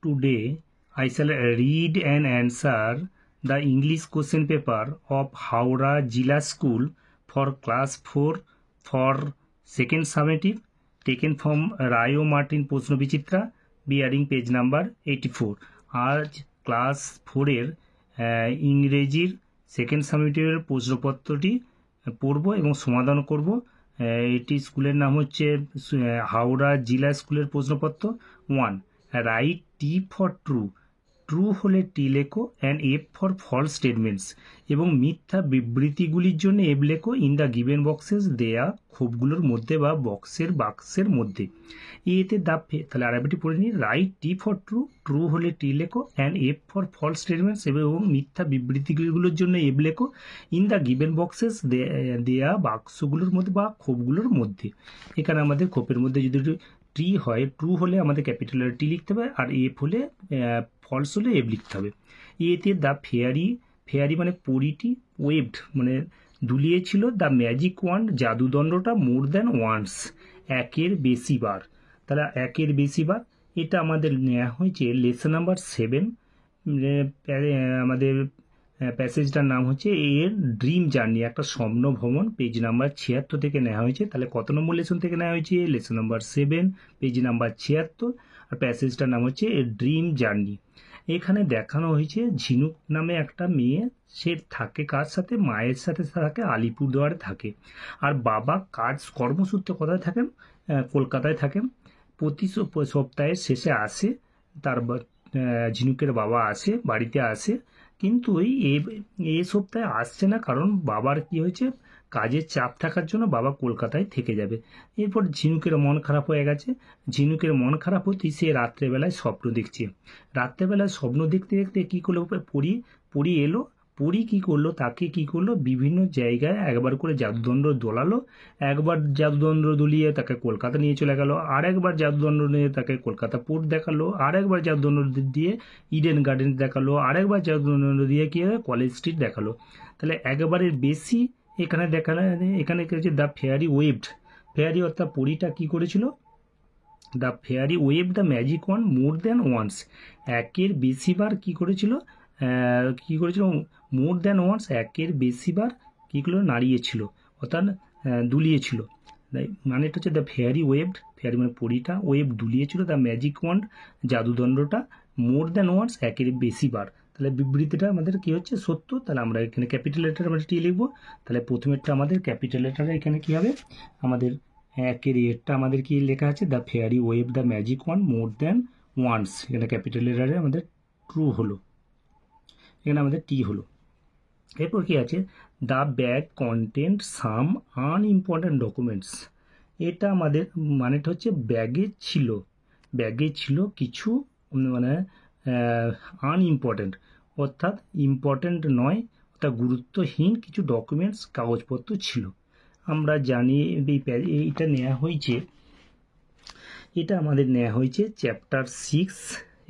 Today I shall read and answer the English question paper of Howrah Jila School for class 4 for second summative, taken from Rayo Martin Proshno Bichitra, bearing page number 84. আজ class 4-এর ইংরেজির second সামেটিভের প্রশ্নপত্রটি পড়ব এবং সমাধান করব। এটি স্কুলের নাম হচ্ছে হাওড়া জেলা স্কুলের প্রশ্নপত্র 1। Write T for true, true হলে টি লেখো, and F for false statements, এবং মিথ্যা বিবৃতিগুলির জন্য এফ লেখো ইন দ্য গিভেন বক্সেস, দেয়া খোপগুলোর মধ্যে বা বাক্সের মধ্যে। এতে তাহলে আরেকটি পড়ে নিই। Write T for true, true হলে টি লেখো, and F for false statements, এবং মিথ্যা বিবৃতিগুলোর জন্য এফ লেখো ইন দ্য গিভেন বক্সেস, দেয়া বাক্সগুলোর মধ্যে বা খোপগুলোর মধ্যে। এখানে আমাদের খোপের মধ্যে যদি টি হয়, ট্রু হলে আমাদের ক্যাপিটাল টি লিখতে হবে, আর এফ হলে ফলস হলে এফ লিখতে হবে। এতে দ্য ফেয়ারি মানে পরিটি, ওয়েভড মানে দুলিয়েছিল, দ্য ম্যাজিক ওয়ান্ড জাদুদণ্ডটা, মোর দ্যান ওয়ান্স একের বেশি বার। তাহলে একের বেশি বার এটা আমাদের নেওয়া হয়েছে লেসন নাম্বার 7। আমাদের প্যাসেজটার নাম হচ্ছে এর ড্রিম জার্নি, একটা স্বপ্ন ভ্রমণ, পেজ নাম্বার 76 থেকে নেওয়া হয়েছে। তাহলে কত নম্বর লেসন থেকে নেওয়া হয়েছে? লেসন নাম্বার 7, পেজ নাম্বার 76, আর প্যাসেজটার নাম হচ্ছে এর ড্রিম জার্নি। এখানে দেখানো হয়েছে ঝিনুক নামে একটা মেয়ে, সে থাকে কার সাথে? মায়ের সাথে থাকে, আলিপুরদুয়ারে থাকে। আর বাবা কর্মসূত্রে কোথায় থাকেন? কলকাতায় থাকেন। প্রতি সপ্তাহের শেষে আসে, তার ঝিনুকের বাবা আসে, বাড়িতে আসে, কিন্তু এই সপ্তাহে আসছে না, কারণ বাবার কি হয়েছে? কাজের চাপ থাকার জন্য বাবা কলকাতায় থেকে যাবে। এরপর ঝিনুকের মন খারাপ হয়ে গেছে। ঝিনুকের মন খারাপ হতেই সে রাত্রেবেলায় স্বপ্ন দেখছে। রাত্রেবেলায় স্বপ্ন দেখতে দেখতে কী করলো? পরি এলো। পরি কী করলো? তাকে কী করলো? বিভিন্ন জায়গায় একবার করে জাদুদণ্ড দোলালো। একবার জাদুদণ্ড দুলিয়ে তাকে কলকাতা নিয়ে চলে গেল, আর একবার জাদুদণ্ড নিয়ে তাকে কলকাতা পোর্ট দেখালো, আর একবার জাদুদণ্ড দিয়ে ইডেন গার্ডেন দেখালো, আর একবার জাদুদণ্ড দিয়ে কি কলেজ স্ট্রিট দেখালো। তাহলে একবারের বেশি এখানে দেখানো। এখানে হচ্ছে দ্য ফেয়ারি ওয়েভড, ফেয়ারি অর্থাৎ পরিটা কী করেছিল? The fairy wave the magic one more than once, একের বেশিবার কী করেছিল? মোর দ্যান ওয়ান্স, একের বেশিবার কী করলো? নাড়িয়েছিল, অর্থাৎ দুলিয়েছিল। মানে এটা হচ্ছে দ্য ফেয়ারি ওয়েভড, ফেয়ারি মানে পরিটা, ওয়েভ দুলিয়েছিল, দ্য ম্যাজিক ওয়ান্ড জাদুদণ্ডটা, মোর দ্যান ওয়ান্স একের বেশিবার। তাহলে বিবৃতিটা আমাদের কি হচ্ছে? সত্য। তাহলে আমরা এখানে ক্যাপিটাল লেটার আমরা টি লিখবো। তাহলে প্রথমেরটা আমাদের ক্যাপিটাল লেটারে এখানে কি হবে? আমাদের একের এরটা আমাদের কি লেখা আছে? The fairy wave the magic one more than once, এখানে ক্যাপিটাল লেটারে আমাদের ট্রু হলো, এখানে আমাদের টি হলো। এরপর কি আছে? The bag content some unimportant documents, এটা আমাদের মানেটা হচ্ছে ব্যাগে ছিল কিছু মানে আনইম্পর্ট্যান্ট, অর্থাৎ ইম্পর্ট্যান্ট নয়, অর্থাৎ গুরুত্বহীন কিছু ডকুমেন্টস, কাগজপত্র ছিল। আমরা জানি এইটা নেওয়া হয়েছে, এটা আমাদের নেওয়া হয়েছে চ্যাপ্টার 6,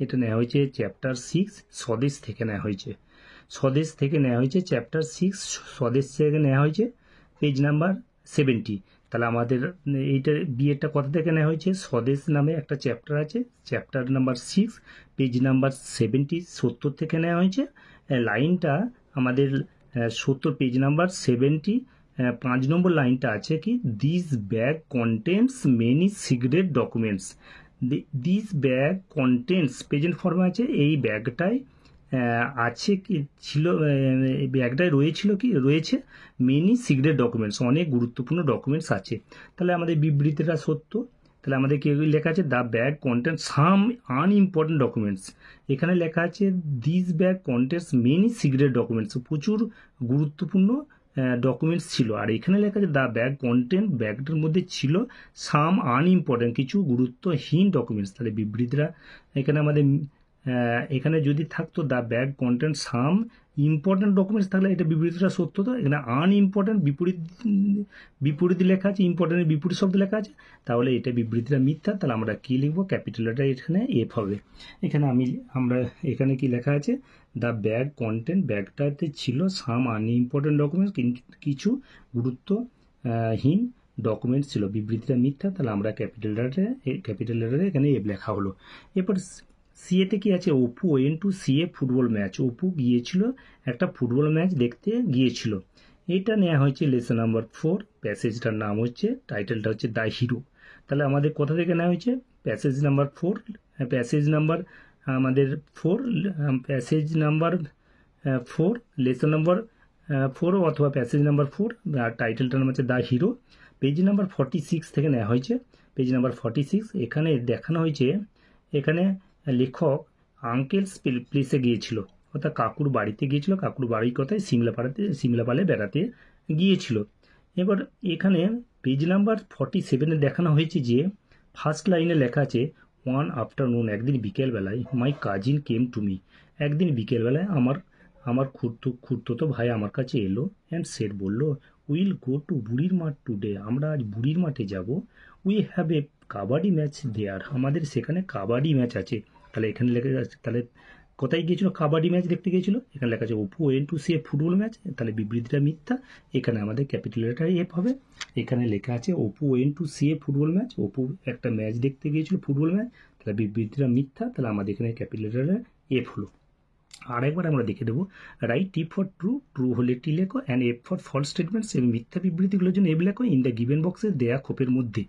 এটা নেওয়া হয়েছে চ্যাপ্টার 6 স্বদেশ থেকে নেওয়া হয়েছে। স্বদেশ থেকে নেওয়া হয়েছে চ্যাপ্টার 6, স্বদেশ থেকে নেওয়া হয়েছে পেজ নাম্বার 70। তাহলে আমাদের এইটা বিয়েটা কোথা থেকে নেওয়া হয়েছে? স্বদেশ নামে একটা চ্যাপ্টার আছে, চ্যাপ্টার নাম্বার 6, পেজ নাম্বার 70 থেকে নেওয়া হয়েছে। লাইনটা আমাদের 70, পেজ নাম্বার 70, 5 নম্বর লাইনটা আছে কি? This bag contents many secret documents. This bag contents present ফর্মে আছে, এই ব্যাগটায় আছে কি ছিল? এই ব্যাগটায় রয়েছে মেনি সিক্রেট ডকুমেন্টস, অনেক গুরুত্বপূর্ণ ডকুমেন্টস আছে। তাহলে আমাদের বিবৃতিটা সত্য। তাহলে আমাদের কি লেখা আছে? The bag contents some unimportant documents, এখানে লেখা আছে this bag contents many secret documents, প্রচুর গুরুত্বপূর্ণ ডকুমেন্টস ছিল। আর এখানে লেখা আছে দ্য ব্যাগ কন্টেন্ট, ব্যাগটার মধ্যে ছিল সাম আনইম্পর্টেন্ট, কিছু গুরুত্বহীন ডকুমেন্টস। তাহলে বিবৃতিটা এখানে আমাদের এখানে যদি থাকতো the bag content some important documents, তাহলে এটা বিবৃতিটা সত্য। তো এখানে আনইম্পর্টেন্ট বিপরীত লেখা আছে, ইম্পর্টেন্টের বিপরীত শব্দ লেখা আছে, তাহলে এটা বিবৃতিটা মিথ্যা। তাহলে আমরা কি লিখবো? ক্যাপিটাল লেটার এখানে এফ হবে। আমরা এখানে কি লেখা আছে? দ্য ব্যাগ কন্টেন্ট, ব্যাগটাতে ছিল সাম আনইম্পর্টেন্ট ডকুমেন্টস, কিছু গুরুত্বহীন ডকুমেন্টস ছিল, বিবৃতিটা মিথ্যা। তাহলে আমরা ক্যাপিটাল লেটারে এখানে এফ লেখা হলো। এরপর সিএতে কি আছে, Apu went two CA football match, Apu গিয়েছিল একটা ফুটবল ম্যাচ দেখতে গিয়েছিল। এটা নেওয়া হয়েছে লেসন নাম্বার 4, প্যাসেজটার নাম হচ্ছে, টাইটেলটা হচ্ছে দ্য হিরো। তাহলে আমাদের কোথা থেকে নেওয়া হয়েছে, প্যাসেজ নাম্বার 4, প্যাসেজ নাম্বার আমাদের 4, প্যাসেজ নাম্বার 4, লেসন নাম্বার 4 অথবা প্যাসেজ নাম্বার 4, আর টাইটেলটার নাম হচ্ছে দ্য হিরো। পেজ নাম্বার 46 থেকে নেওয়া হয়েছে, পেজ নাম্বার 46। এখানে দেখানো হয়েছে, এখানে লেখক আঙ্কেলস প্লেসে গিয়েছিল, অর্থাৎ কাকুর বাড়িতে গিয়েছিল, কাকুর বাড়ির কথায় সিমলাপালে বেড়াতে গিয়েছিল। এবার এখানে পেজ নাম্বার 47-এ দেখানো হয়েছে যে ফার্স্ট লাইনে লেখা আছে, ওয়ান আফটারনুন, একদিন বিকেলবেলায়, my cousin came to me, একদিন বিকেলবেলায় আমার খুড়তো ভাই আমার কাছে এলো, অ্যান্ড সেড, বলল, উইল গো টু বুড়ির মাঠ টুডে, আমরা আজ বুড়ির মাঠে যাব, we have a kabaddi match there, আমাদের সেখানে কাবাডি ম্যাচ আছে। তাহলে এখানে লেখা আছে, তাহলে কোথায় গিয়েছিল, কাবাডি ম্যাচ দেখতে গিয়েছিল। এখানে লেখা আছে Apu went to see a football match, তাহলে বিবৃতিটা মিথ্যা। এখানে আমাদের ক্যাপিটাল লেটার এফ হবে। এখানে লেখা আছে Apu went to see a football match, Apu একটা ম্যাচ দেখতে গিয়েছিল, ফুটবল ম্যাচ, তাহলে বিবৃতিটা মিথ্যা। তাহলে আমাদের এখানে ক্যাপিটাল লেটার এফ হলো। আর একবার আমরা দেখে দেবো, write T for true, true হলে টি লেখো, and F for false statements, এবং মিথ্যা বিবৃতিগুলোর জন্য এফ লেখো, ইন দ্য গিভেন বক্সে দেয়া খোপের মধ্যে।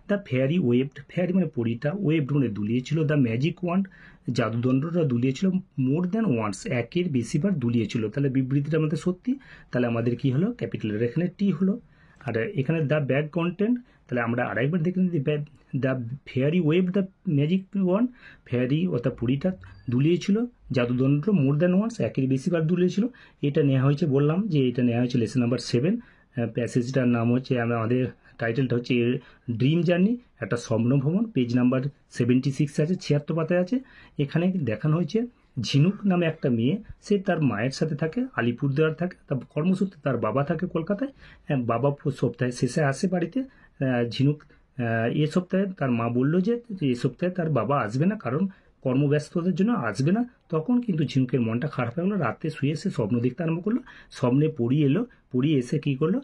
দ্য ফেয়ারি ওয়েভড, ফেয়ারি মানে পরিটা, ওয়েভড মানে দুলিয়েছিল, দ্য ম্যাজিক ওয়ান্ড, জাদুদণ্ডটা দুলিয়েছিল, মোর দ্যান ওয়ান্স, একের বেশিবার দুলিয়েছিল। তাহলে বিবৃতিটা আমাদের সত্যি, তাহলে আমাদের কি হলো, ক্যাপিটালের এখানে টি হলো। আর এখানে দ্য ব্যাগ কন্টেন্ট, তাহলে আমরা আরেকবার দেখে নিই, the fairy wave the magic one, fairy অর্থাৎ পুরীটা দুলিয়েছিল, জাদুদণ্ড মোর দ্যান ওয়ান্স, একের বেশিবার দুলিয়েছিল। এটা নেওয়া হয়েছে, বললাম যে এটা নেওয়া হয়েছে লেসন নাম্বার 7, প্যাসেজটার নাম হচ্ছে, আমাদের টাইটেলটা হচ্ছে ড্রিম জার্নি, একটা স্বপ্ন ভ্রমণ, পেজ নাম্বার 76 আছে, 76 পাতায় আছে। এখানে দেখানো হয়েছে ঝিনুক নামে একটা মেয়ে, সে তার মায়ের সাথে থাকে, আলিপুরদুয়ার থাকে, তার কর্মসূত্রে তার বাবা থাকে কলকাতায়, বাবা সপ্তাহে শেষে আসে বাড়িতে। ঝিনুক এ সপ্তাহে তার মা বলল যে এ সপ্তাহে তার বাবা আসবে না, কারণ কর্মব্যস্ততার জন্য আসবে না। তখন কিন্তু ঝিনুকের মনটা খারাপ হয়ে গেলো, রাতে শুয়ে সে স্বপ্ন দেখতে আরম্ভ করলো। স্বপ্নে পড়ি এলো, পড়ি এসে কী করলো,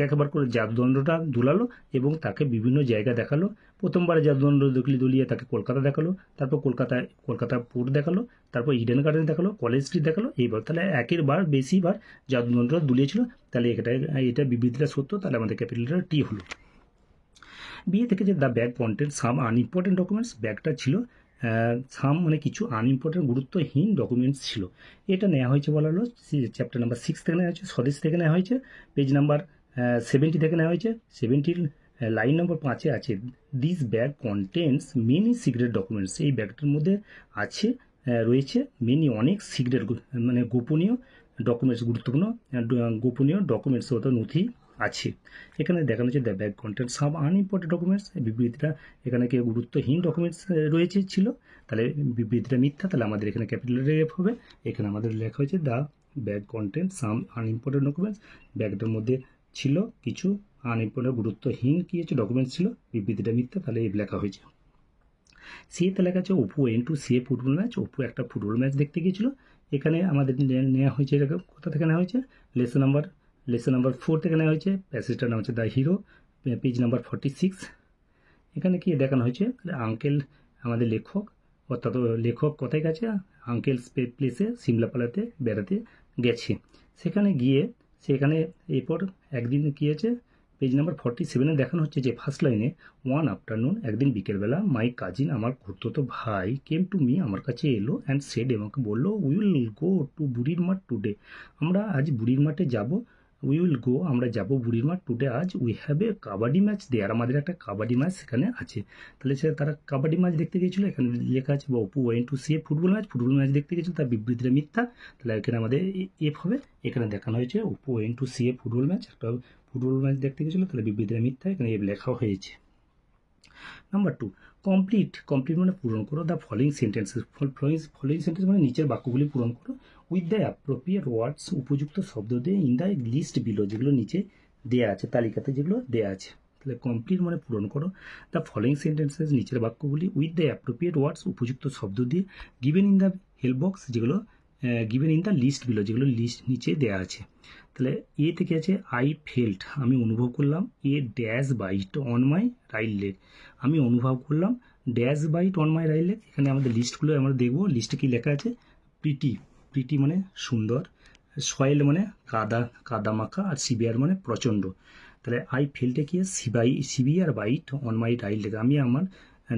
একবার করে জাদুদণ্ডটা দুলালো এবং তাকে বিভিন্ন জায়গা দেখালো। প্রথমবারে জাদুদণ্ড দুলিয়ে তাকে কলকাতা দেখালো, তারপর কলকাতা পোর্ট দেখালো, তারপর ইডেন গার্ডেন দেখালো, কলেজ স্ট্রিট দেখালো। এইবার তাহলে একের বার বেশিবার জাদুদণ্ডটা দুলিয়েছিল, তাহলে এটা বিবৃতিটা সত্য, তাহলে আমাদের ক্যাপিটালটা টি হলো। বিয়ে থেকে যে the bag content some unimportant documents, ব্যাগটা ছিল সাম মানে কিছু আনইম্পর্টেন্ট গুরুত্বহীন ডকুমেন্টস ছিল। এটা নেওয়া হয়েছে, বলা হলো চ্যাপ্টার নাম্বার 6 থেকে নেওয়া হয়েছে, স্বদেশ থেকে নেওয়া হয়েছে, পেজ নাম্বার 70 থেকে নেওয়া হয়েছে। 70 লাইন নম্বর 5-এ আছে, this bag contents many secret documents, এই ব্যাগটার মধ্যে আছে রয়েছে মেনি অনেক সিক্রেট মানে গোপনীয় ডকুমেন্টস, গুরুত্বপূর্ণ গোপনীয় ডকুমেন্টস অর্থাৎ নথি আছে। এখানে দেখানো হচ্ছে the bag content some unimportant documents, বিবৃতিটা এখানে কি গুরুত্বহীন ডকুমেন্টস রয়েছে ছিল, তাহলে বিবৃতিটা মিথ্যা। তাহলে আমাদের এখানে ক্যাপিটাল এফ হবে। এখানে আমাদের লেখা হয়েছে the bag content some unimportant documents, ব্যাগটার মধ্যে ছিল কিছু আনইম্পর্টেন্ট গুরুত্বহীন কি হচ্ছে ডকুমেন্টস ছিল, বিবৃতিটা মিথ্যা, তাহলে এফ লেখা হয়েছে। সিএতে লেখা আছে Apu went two CA football match, Apu একটা ফুটবল ম্যাচ দেখতে গিয়েছিল। এখানে আমাদের নেওয়া হয়েছে, এটা কোথা থেকে নেওয়া হয়েছে, লেসন নাম্বার 4 থেকে নেওয়া হয়েছে, প্যাসেজটার নাম হচ্ছে দ্য হিরো, পেজ নাম্বার 46। এখানে কি দেখানো হয়েছে, আঙ্কেল আমাদের লেখক, অর্থাৎ লেখক কোথায় গেছে, আঙ্কেল প্লেসে সিমলাপালাতে বেড়াতে গেছে। সেখানে গিয়ে সেখানে এরপর একদিন কী আছে, পেজ নাম্বার 47-এ দেখানো হচ্ছে যে ফার্স্ট লাইনে, ওয়ান আফটারনুন, একদিন বিকেলবেলা, মাই কাজিন, আমার খুড়তো ভাই, কেম টু মি, আমার কাছে এলো, অ্যান্ড সেড, আমাকে বললো, উই উইল গো টু বুড়ির মাঠ টুডে, আমরা আজ বুড়ির মাঠে যাব, উই উইল গো, আমরা যাব বুড়ির মাঠ টুডে, আজ, we have a kabaddi match there, আমাদের একটা কাবাডি ম্যাচ সেখানে আছে। তাহলে তারা কাবাডি ম্যাচ দেখতে গিয়েছিল। এখানে লেখা আছে Apu went to see a football match দেখতে গিয়েছিল, তার বিবৃতিটা মিথ্যা, তাহলে এখানে আমাদের এফ হবে। এখানে দেখানো হয়েছে Apu went to see a football match, একটা ফুটবল ম্যাচ দেখতে গিয়েছিল, তাহলে বিবৃতিটা মিথ্যা, এখানে এফ লেখা হয়েছে। নাম্বার 2, কমপ্লিট মানে পূরণ করো the following sentences, following sentence মানে নিচের বাক্যগুলি পূরণ করো, উইথ দ্য অ্যাপ্রোপ্রিয়েট ওয়ার্ডস, উপযুক্ত শব্দ দিয়ে, ইন দ্য লিস্ট বিলো, যেগুলো নিচে দেওয়া আছে, তালিকাতে যেগুলো দেওয়া আছে। তাহলে কমপ্লিট মানে পূরণ করো দ্য ফলোইং সেন্টেন্সেস, নিচের বাক্যগুলি, উইথ দ্য অ্যাপ্রোপ্রিয়েট ওয়ার্ডস, উপযুক্ত শব্দ দিয়ে, given in the help box, যেগুলো given in the list below, যেগুলো লিস্ট নিচে দেওয়া আছে। তাহলে এ থেকে আছে, আই ফেল্ট, আমি অনুভব করলাম, a dash bite on my right leg, আমি অনুভব করলাম dash bite on my right leg. এখানে আমাদের লিস্টগুলো আমরা দেখবো। লিস্টে কি লেখা আছে? প্রিটি, প্রিটি মানে সুন্দর, সয়েল মানে কাদা, কাদা মাখা, আর সিভিয়ার মানে প্রচণ্ড। তাহলে আই ফেলটে কি severe bite on my right leg, আমি আমার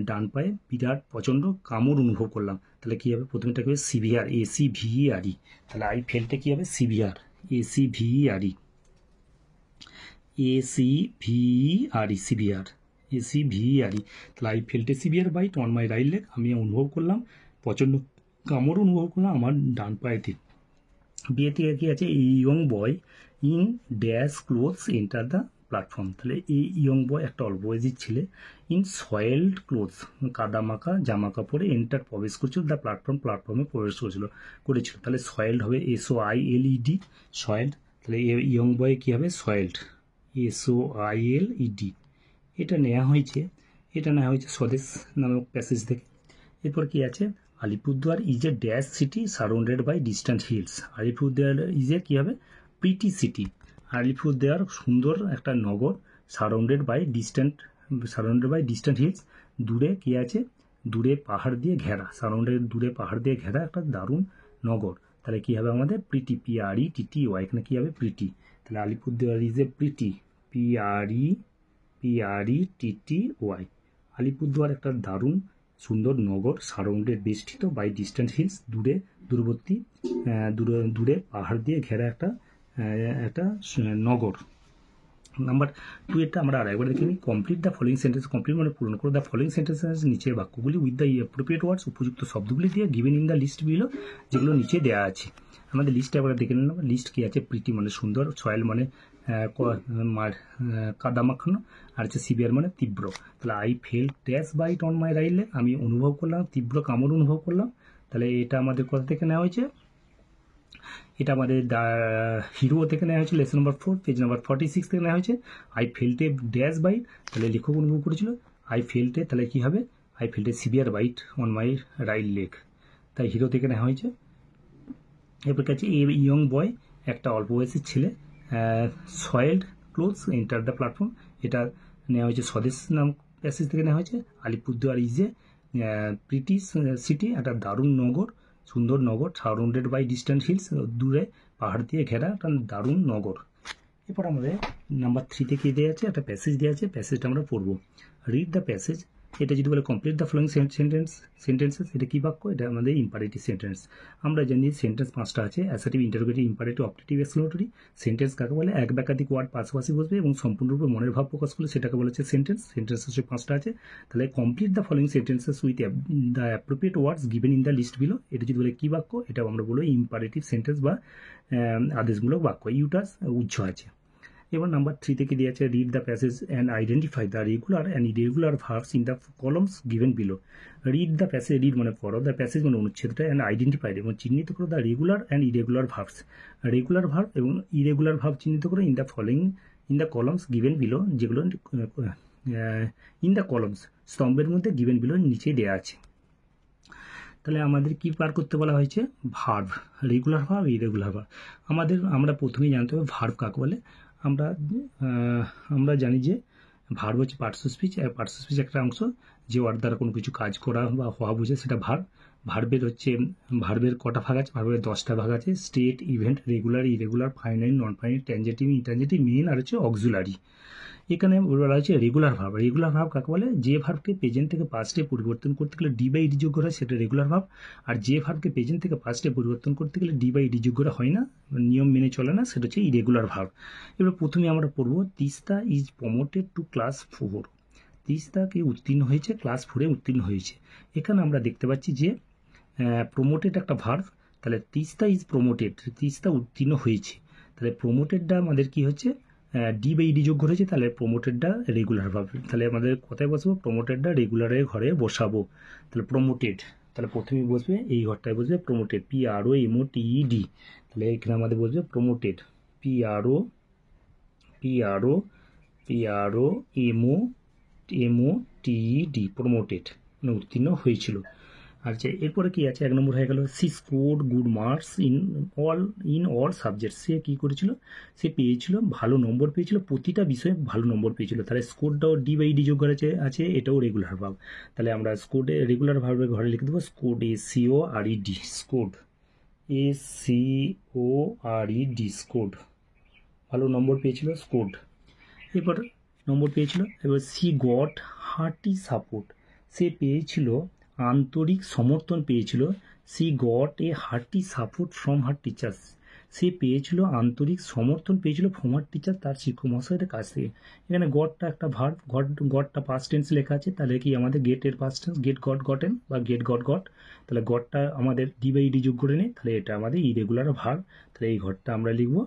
ডান পায়ে বিরাট প্রচণ্ড কামড় অনুভব করলাম। তাহলে কী হবে? প্রথমেটা কি হবে? Severe, ACVERE। তাহলে আই ফেলটে কী হবে? Severe, ACVERE, severe, ACVERE। তাহলে I felt severe bite on my right leg, আমি অনুভব করলাম প্রচণ্ড কামড় অনুভব করলাম আমার ডান পায়েতে। বিয়ে থেকে কী আছে? এই young boy in dash clothes enter the platform. তাহলে এই ইয়ং বয় একটা অল্প বয়সী ছেলে, ইন সয়েলড ক্লোথস কাদা মাখা জামা কাপড়ে এন্টার প্রবেশ করছিল, দ্য প্ল্যাটফর্মে প্রবেশ করেছিল। তাহলে সয়েলড হবে SOILED, সয়েলড। তাহলে ইয়ং বয় কী হবে? সয়েলড, SOILED। এটা নেওয়া হয়েছে স্বদেশ নামক প্যাসেজ থেকে। এরপর কি আছে? Alipurduar is a dash city surrounded by distant hills. Alipurduar is a কী হবে? Pretty city. আলিপুরদুয়ার সুন্দর একটা নগর, সারাউন্ডেড বাই ডিস্ট্যান্ট হিলস। দূরে কি আছে? দূরে পাহাড় দিয়ে ঘেরা, সারাউন্ডেড দূরে পাহাড় দিয়ে ঘেরা একটা দারুণ নগর। তাহলে কী হবে আমাদের? Pretty, PRETTY। এখানে কী হবে? প্রিটি। তাহলে Alipurduar is a pretty, PRETTY। Alipurduar একটা দারুণ সুন্দর নগর, সারাউন্ডেড বেষ্টিত বাই ডিস্ট্যান্ট হিলস, দূরে পাহাড় দিয়ে ঘেরা একটা নগর। নাম্বার 2 এটা আমরা আরেকবার দেখে নিই। Complete the following sentence. Complete মানে পূরণ করো দ্য ফলোইং সেন্টেন্সেস, নিচের বাক্যগুলি উইথ দ্য অ্যাপ্রোপ্রিয়েট ওয়ার্ডস, উপযুক্ত শব্দগুলি দিয়ে, given in the list below, যেগুলো নিচে দেওয়া আছে। আমাদের লিস্টে একবার দেখে নিলাম। লিস্ট কি আছে? প্রিটি মানে সুন্দর, সয়েল মানে কাদা মাখানো, আর হচ্ছে সিভিয়ার মানে তীব্র। তাহলে I fell dash bite on my right leg, আমি অনুভব করলাম তীব্র কামড় অনুভব করলাম। তাহলে এটা আমাদের কোথা থেকে নেওয়া হয়েছে? এটা আমাদের দ্য হিরো থেকে নেওয়া হয়েছে, লেসন নম্বর 4 পেজ নম্বর 46 থেকে নেওয়া হয়েছে। I felt a dash bite, তাহলে লেখক অনুভব করেছিল আই ফেল্টে, তাহলে কী হবে? I felt a severe bite on my right leg, তাই হিরো থেকে নেওয়া হয়েছে। এরপর কাছে এ ইয়ং বয়, একটা অল্প বয়সী ছেলে, সয়েলড ক্লোথস এন্টার দ্য প্ল্যাটফর্ম, এটা নেওয়া হয়েছে স্বদেশ নাম প্যাসেজ থেকে নেওয়া হয়েছে। Alipurduar is a pretty city, একটা দারুণ নগর, সুন্দর নগর, সারাউন্ডেড বাই ডিস্ট্যান্ট হিলস, দূরে পাহাড় দিয়ে ঘেরা একটা দারুণ নগর। এরপর আমাদের নাম্বার 3 থেকে দেওয়া আছে একটা প্যাসেজ দেওয়া আছে, প্যাসেজটা আমরা পড়বো। Read the passage. এটা যদি বলে কমপ্লিট দ্য ফলোইং সেন্টেন্সেস, এটা কী বাক্য? এটা আমাদের ইম্পারেটিভ সেন্টেন্স। আমরা জানি সেন্টেন্স 5টা আছে, assertive, interrogative, imperative, objective, exclamatory. Sentence কাকে বলে? এক বা একাধিক ওয়ার্ড পাশাপাশি বসবে এবং সম্পূর্ণরূপে মনের ভাব প্রকাশ করলে সেটাকে বলা হচ্ছে সেন্টেন্স। সেন্টেন্স হচ্ছে 5টা আছে। তাহলে complete the following sentences with the appropriate words given in the list below. এটা যদি বলে কী বাক্য? এটা আমরা বলবো ইম্পারেটিভ সেন্টেন্স বা আদেশমূলক বাক্য। ইউটাস উজ্জ আছে। এবার নাম্বার 3 থেকে দিয়ে আছে read the passage and identify the regular and irregular verbs in the columns given below. Read the passage, read মানে পড়ো, দ্য প্যাসেজ মানে অনুচ্ছেদটা, অ্যান্ড আইডেন্টিফাই এবং চিহ্নিত করো the regular and irregular verbs, regular verb এবং ইরেগুলার ভার্ব চিহ্নিত করো in the columns given below, যেগুলো ইন দ্য কলমস স্তম্ভের মধ্যে গিভেন বিলো নিচেই দেওয়া আছে। তাহলে আমাদের কি পার করতে বলা হয়েছে? Verb, regular verb, irregular verb. আমরা প্রথমেই জানতে হবে ভার্ব কাকে বলে। আমরা জানি যে ভার্ব হচ্ছে parts of speech, parts of speech একটা অংশ, যে ওয়ার্ড দ্বারা কোনো কিছু কাজ করা বা হওয়া বোঝে সেটা ভার্ব। ভার্বের কটা ভাগ আছে? ভার্বের 10টা ভাগ আছে, state, event, regular, irregular, finite, non finite, transitive, intransitive, main, আর হচ্ছে অক্সিলারি। এখানে বলা হচ্ছে রেগুলার ভার্ব। রেগুলার ভার্ব কাকে বলে? যে ভার্বকে প্রেজেন্ট থেকে পাস্টে পরিবর্তন করতে গেলে ডি বাই ডি যোগ্য হয় সেটা রেগুলার ভার্ব। আর যে ভার্বকে প্রেজেন্ট থেকে পাস্টে পরিবর্তন করতে গেলে ডি বাই ডি যোগ্য হয় না, নিয়ম মেনে চলে না, সেটা হচ্ছে ইরেগুলার ভার্ব। এবার প্রথমে আমরা পড়বো Teesta is promoted to class 4। তিস্তাকে উত্তীর্ণ হয়েছে, ক্লাস 4-এ উত্তীর্ণ হয়েছে। এখানে আমরা দেখতে পাচ্ছি যে প্রমোটেড একটা ভার্ব, তাহলে তিস্তা ইজ প্রমোটেড, তিস্তা উত্তীর্ণ হয়েছে। তাহলে প্রমোটেডটা আমাদের কি হচ্ছে? ডি বাই ডি যোগ্য হয়েছে, তাহলে প্রমোটেডটা রেগুলার ভার্ব। তাহলে আমাদের কোথায় বসবো? প্রমোটেডটা রেগুলারের ঘরে বসাবো। তাহলে প্রমোটেড, তাহলে প্রথমে বসবে এই ঘরটায় বসবে প্রমোটেড, PROMOTED। তাহলে এখানে আমাদের বসবে প্রমোটেড, PROMOTED, প্রমোটেড মানে উত্তীর্ণ হয়েছিল। আচ্ছা, এরপরে কি আছে, 1 নম্বর হয়ে গেল she scored good marks in all subject. সে কি করেছিল, সে পেয়েছিল ভালো নম্বর পেয়েছিল, প্রতিটা বিষয়ে ভালো নম্বর পেয়েছিল। তাহলে স্কোরটাও ডি বাই ডি যোগ করেছে আছে, এটাও রেগুলার ভার্ব। তাহলে আমরা স্কোর্ডে রেগুলার ভার্বের ঘরে লিখে দেবো scored, SCORED, scored, SCORED, scored, ভালো নম্বর পেয়েছিল, স্কোর্ড। এরপর নম্বর পেয়েছিল, এবার সি গট হার্টি সাপোর্ট, সে পেয়েছিল আন্তরিক সমর্থন পেয়েছিল। She got a hearty support from her teachers, সে পেয়েছিল আন্তরিক সমর্থন পেয়েছিল ফ্রম হার টিচার, তার শিক্ষক মহাশয়ের কাছ থেকে। এখানে গটটা একটা ভার্ব, গটটা পাস্ট টেন্স লেখা আছে, তাহলে কি আমাদের গেটের past tense gate goat gotten বা গেট গট গট, তাহলে গটটা আমাদের ডি বাই ডি যোগ করে নেই, তাহলে এটা আমাদের ইরেগুলার ভার্ব। তাহলে এই ঘরটা আমরা লিখবো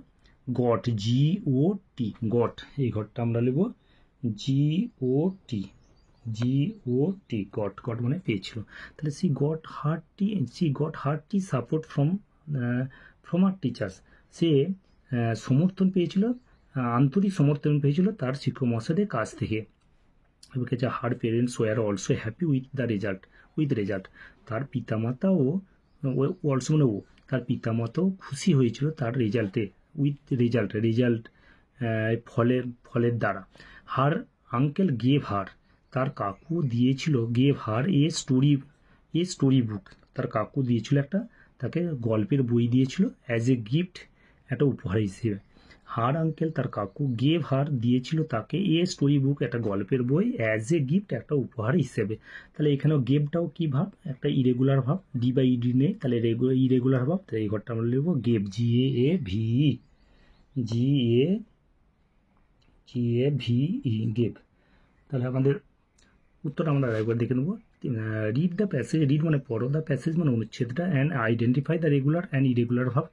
গট, GOT, গট, এই ঘরটা আমরা লিখবো GOT, গট, গট মানে পেয়েছিল। তাহলে she got hearty support from our teachers, সে সমর্থন পেয়েছিল, আন্তরিক সমর্থন পেয়েছিল তার শিক্ষক মহাশয়দের কাছ থেকে। এবার হচ্ছে her parents were also happy with result, তার পিতামাতাও অলসো মানে তার পিতামাতাও খুশি হয়েছিল তার রেজাল্টে, উইথ রেজাল্ট ফলের দ্বারা। হার আঙ্কেল গেভ হার, তার কাকু দিয়েছিল, gave her a story book, তার কাকু দিয়েছিল তাকে গল্পের বই দিয়েছিল, অ্যাজ এ গিফট, একটা উপহার হিসেবে। হার আঙ্কেল, তার কাকু, গেভ হার দিয়েছিল তাকে, এ স্টোরি বুক, একটা গল্পের বই, অ্যাজ এ গিফট, একটা উপহার হিসেবে। তাহলে এখানেও গেভটাও কি ভাব, একটা ইরেগুলার ভাব, ডি বাই ডি নেই, তাহলে ইরেগুলার ভাব। তাহলে এই ঘরটা আমরা লিখবো গেভ, GAVE, গেভ। তাহলে আমাদের উত্তরটা আমরা একবার দেখে নেবো। রিড দ্য প্যাসেজ, রিড মানে পড়ো, দ্য প্যাসেজ মানে অনুচ্ছেদটা, and identify the regular and irregular verb,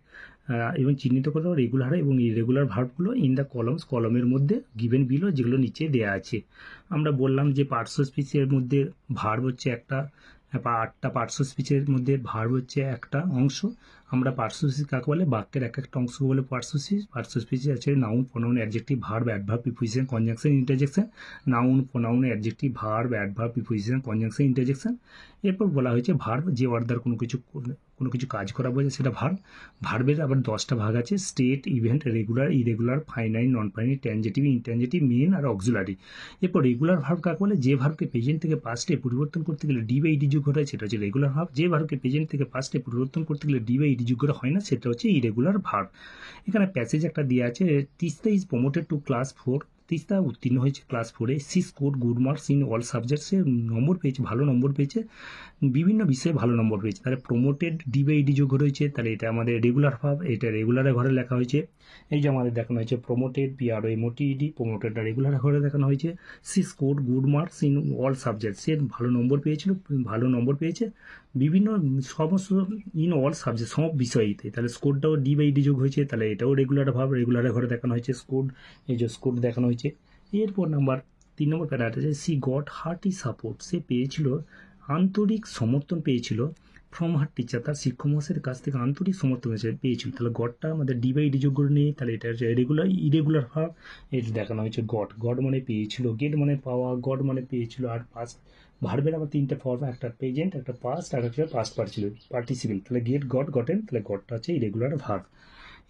এবং চিহ্নিত করে দাও রেগুলার এবং ইরেগুলার ভার্বগুলো ইন দ্য কলমের মধ্যে গিভেন বিলো, যেগুলো নিচে দেওয়া আছে। আমরা বললাম যে পার্শ্ব স্পিচের মধ্যে ভার্ব হচ্ছে একটা, 8টা পার্শ্ব স্পিচের মধ্যে ভার্ব হচ্ছে একটা অংশ। আমরা পার্শ্ব স্পিচ কাকে বলে, বাক্যের এক একটা অংশ বলে পার্শ্ব স্পিচ আছে noun, pronoun, adjective, verb, adverb, preposition, conjunction, interjection. Noun, pronoun, adjective, verb, adverb, preposition, conjunction, interjection. এরপর বলা হয়েছে ভার্ব, যে অর্ডার কোনো কিছু কাজ করা বোঝায় সেটা ভার্ব। ভার্বের আবার 10টা ভাগ আছে, state, event, regular, irregular, finite, non finite, transitive, intransitive, main আর অক্সিলারি। এরপর রেগুলার ভার্ব কাকে বলে, যে ভার্বকে প্রেজেন্ট থেকে পাস্টে পরিবর্তন করতে গেলে ডি বাই ডি যোগ ঘটায়, সেটা হচ্ছে রেগুলার ভার্ব। যে ভার্বকে প্রেজেন্ট থেকে পাস্টে পরিবর্তন করতে গেলে ডি বাই ডি যোগ করা হয় না, সেটা হচ্ছে ইরেগুলার ভার্ব। এখানে প্যাসেজ একটা দেওয়া আছে, Teesta is promoted to class 4, Teesta উত্তীর্ণ হয়েছে ক্লাস 4-এ। She score good marks in all subject, সে নম্বর পেয়েছে, ভালো নম্বর পেয়েছে, বিভিন্ন বিষয়ে ভালো নম্বর পেয়েছে। তাহলে প্রমোটেড ডি বাই ডি যোগ রয়েছে, তাহলে এটা আমাদের রেগুলার ভার্ব, এটা রেগুলারের ঘরে লেখা হয়েছে। এই যে আমাদের দেখানো হয়েছে প্রমোটেড, PROMOTED, প্রমোটেডটা রেগুলার ঘরে দেখানো হয়েছে। She score good marks in all subject, সে ভালো নম্বর পেয়েছে বিভিন্ন সমস্ত ইন অল সাবজেক্ট, সব বিষয়েতে। তাহলে স্কোরটাও ডি বাই ডি যোগ হয়েছে, তাহলে এটাও রেগুলার ভার্ব, রেগুলারের ঘরে দেখানো হয়েছে স্কোর, এই যে স্কোর দেখানো হয়েছে। এরপর 3 নম্বর প্যারাটা আছে সি গট হার্টি সাপোর্ট, সে পেয়েছিল আন্তরিক সমর্থন পেয়েছিল ফ্রম হার টিচার, তার শিক্ষক মহাশয়ের কাছ থেকে আন্তরিক সমর্থন পেয়েছিল। তাহলে গটটা আমাদের ডি বাই ডি যোগ করে নিই, তাহলে এটা হচ্ছে ইরেগুলার ভার্ব, এটা দেখানো হয়েছে গট মানে পেয়েছিল, গেট মানে পাওয়া, গড মানে পেয়েছিল। আর পাস্ট ভার্বের আবার 3টে ফর্ম, একটা প্রেজেন্ট, একটা পাস্ট, আর একটা পাস্ট পার্টিসিপেল। তাহলে গেট গট গটেন, তাহলে গটটা হচ্ছে ইরেগুলার ভার্ব।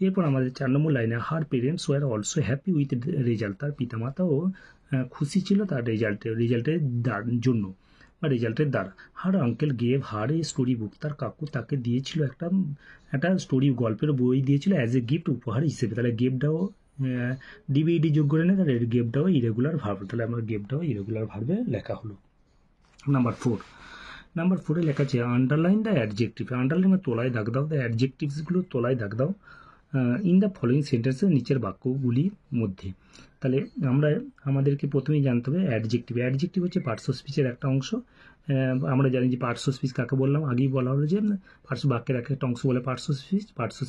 এরপর আমাদের 4 নম্বর লাইনে her parents were also happy with result, তার পিতামাতাও খুশি ছিল তার রেজাল্টের জন্য বা রেজাল্টের দ্বারা। Her uncle gave her a story book, তার কাকু তাকে দিয়েছিল একটা স্টোরি গল্পের বই দিয়েছিল অ্যাজ এ গিফট, উপহার হিসেবে। তাহলে গেভটাও ডিবিডি যোগ করে নেয়, তাহলে গেভটাও ইরেগুলার ভার্ব, তাহলে আমার গেভটাও ইরেগুলার ভার্বে লেখা হলো। নাম্বার 4 লেখা আছে আন্ডারলাইন দ্য অ্যাডজেক্টিভ, আন্ডারলাইন মানে তলায় দাগ দাও, দ্য অ্যাডজেক্টিভসগুলো তলায় দাগ দাও ইন দ্য ফলোয়িং সেন্টেন্সের নিচের বাক্যগুলির মধ্যে। তাহলে আমাদেরকে প্রথমেই জানতে হবে অ্যাডজেক্টিভ হচ্ছে পার্শ্ব স্পিচের একটা অংশ। আমরা জানি যে পার্শ্ব স্পিচ কাকে বললাম, আগেই বলা হলো যে পার্শ্ব বাক্যের একটা অংশ বলে পার্শ্ব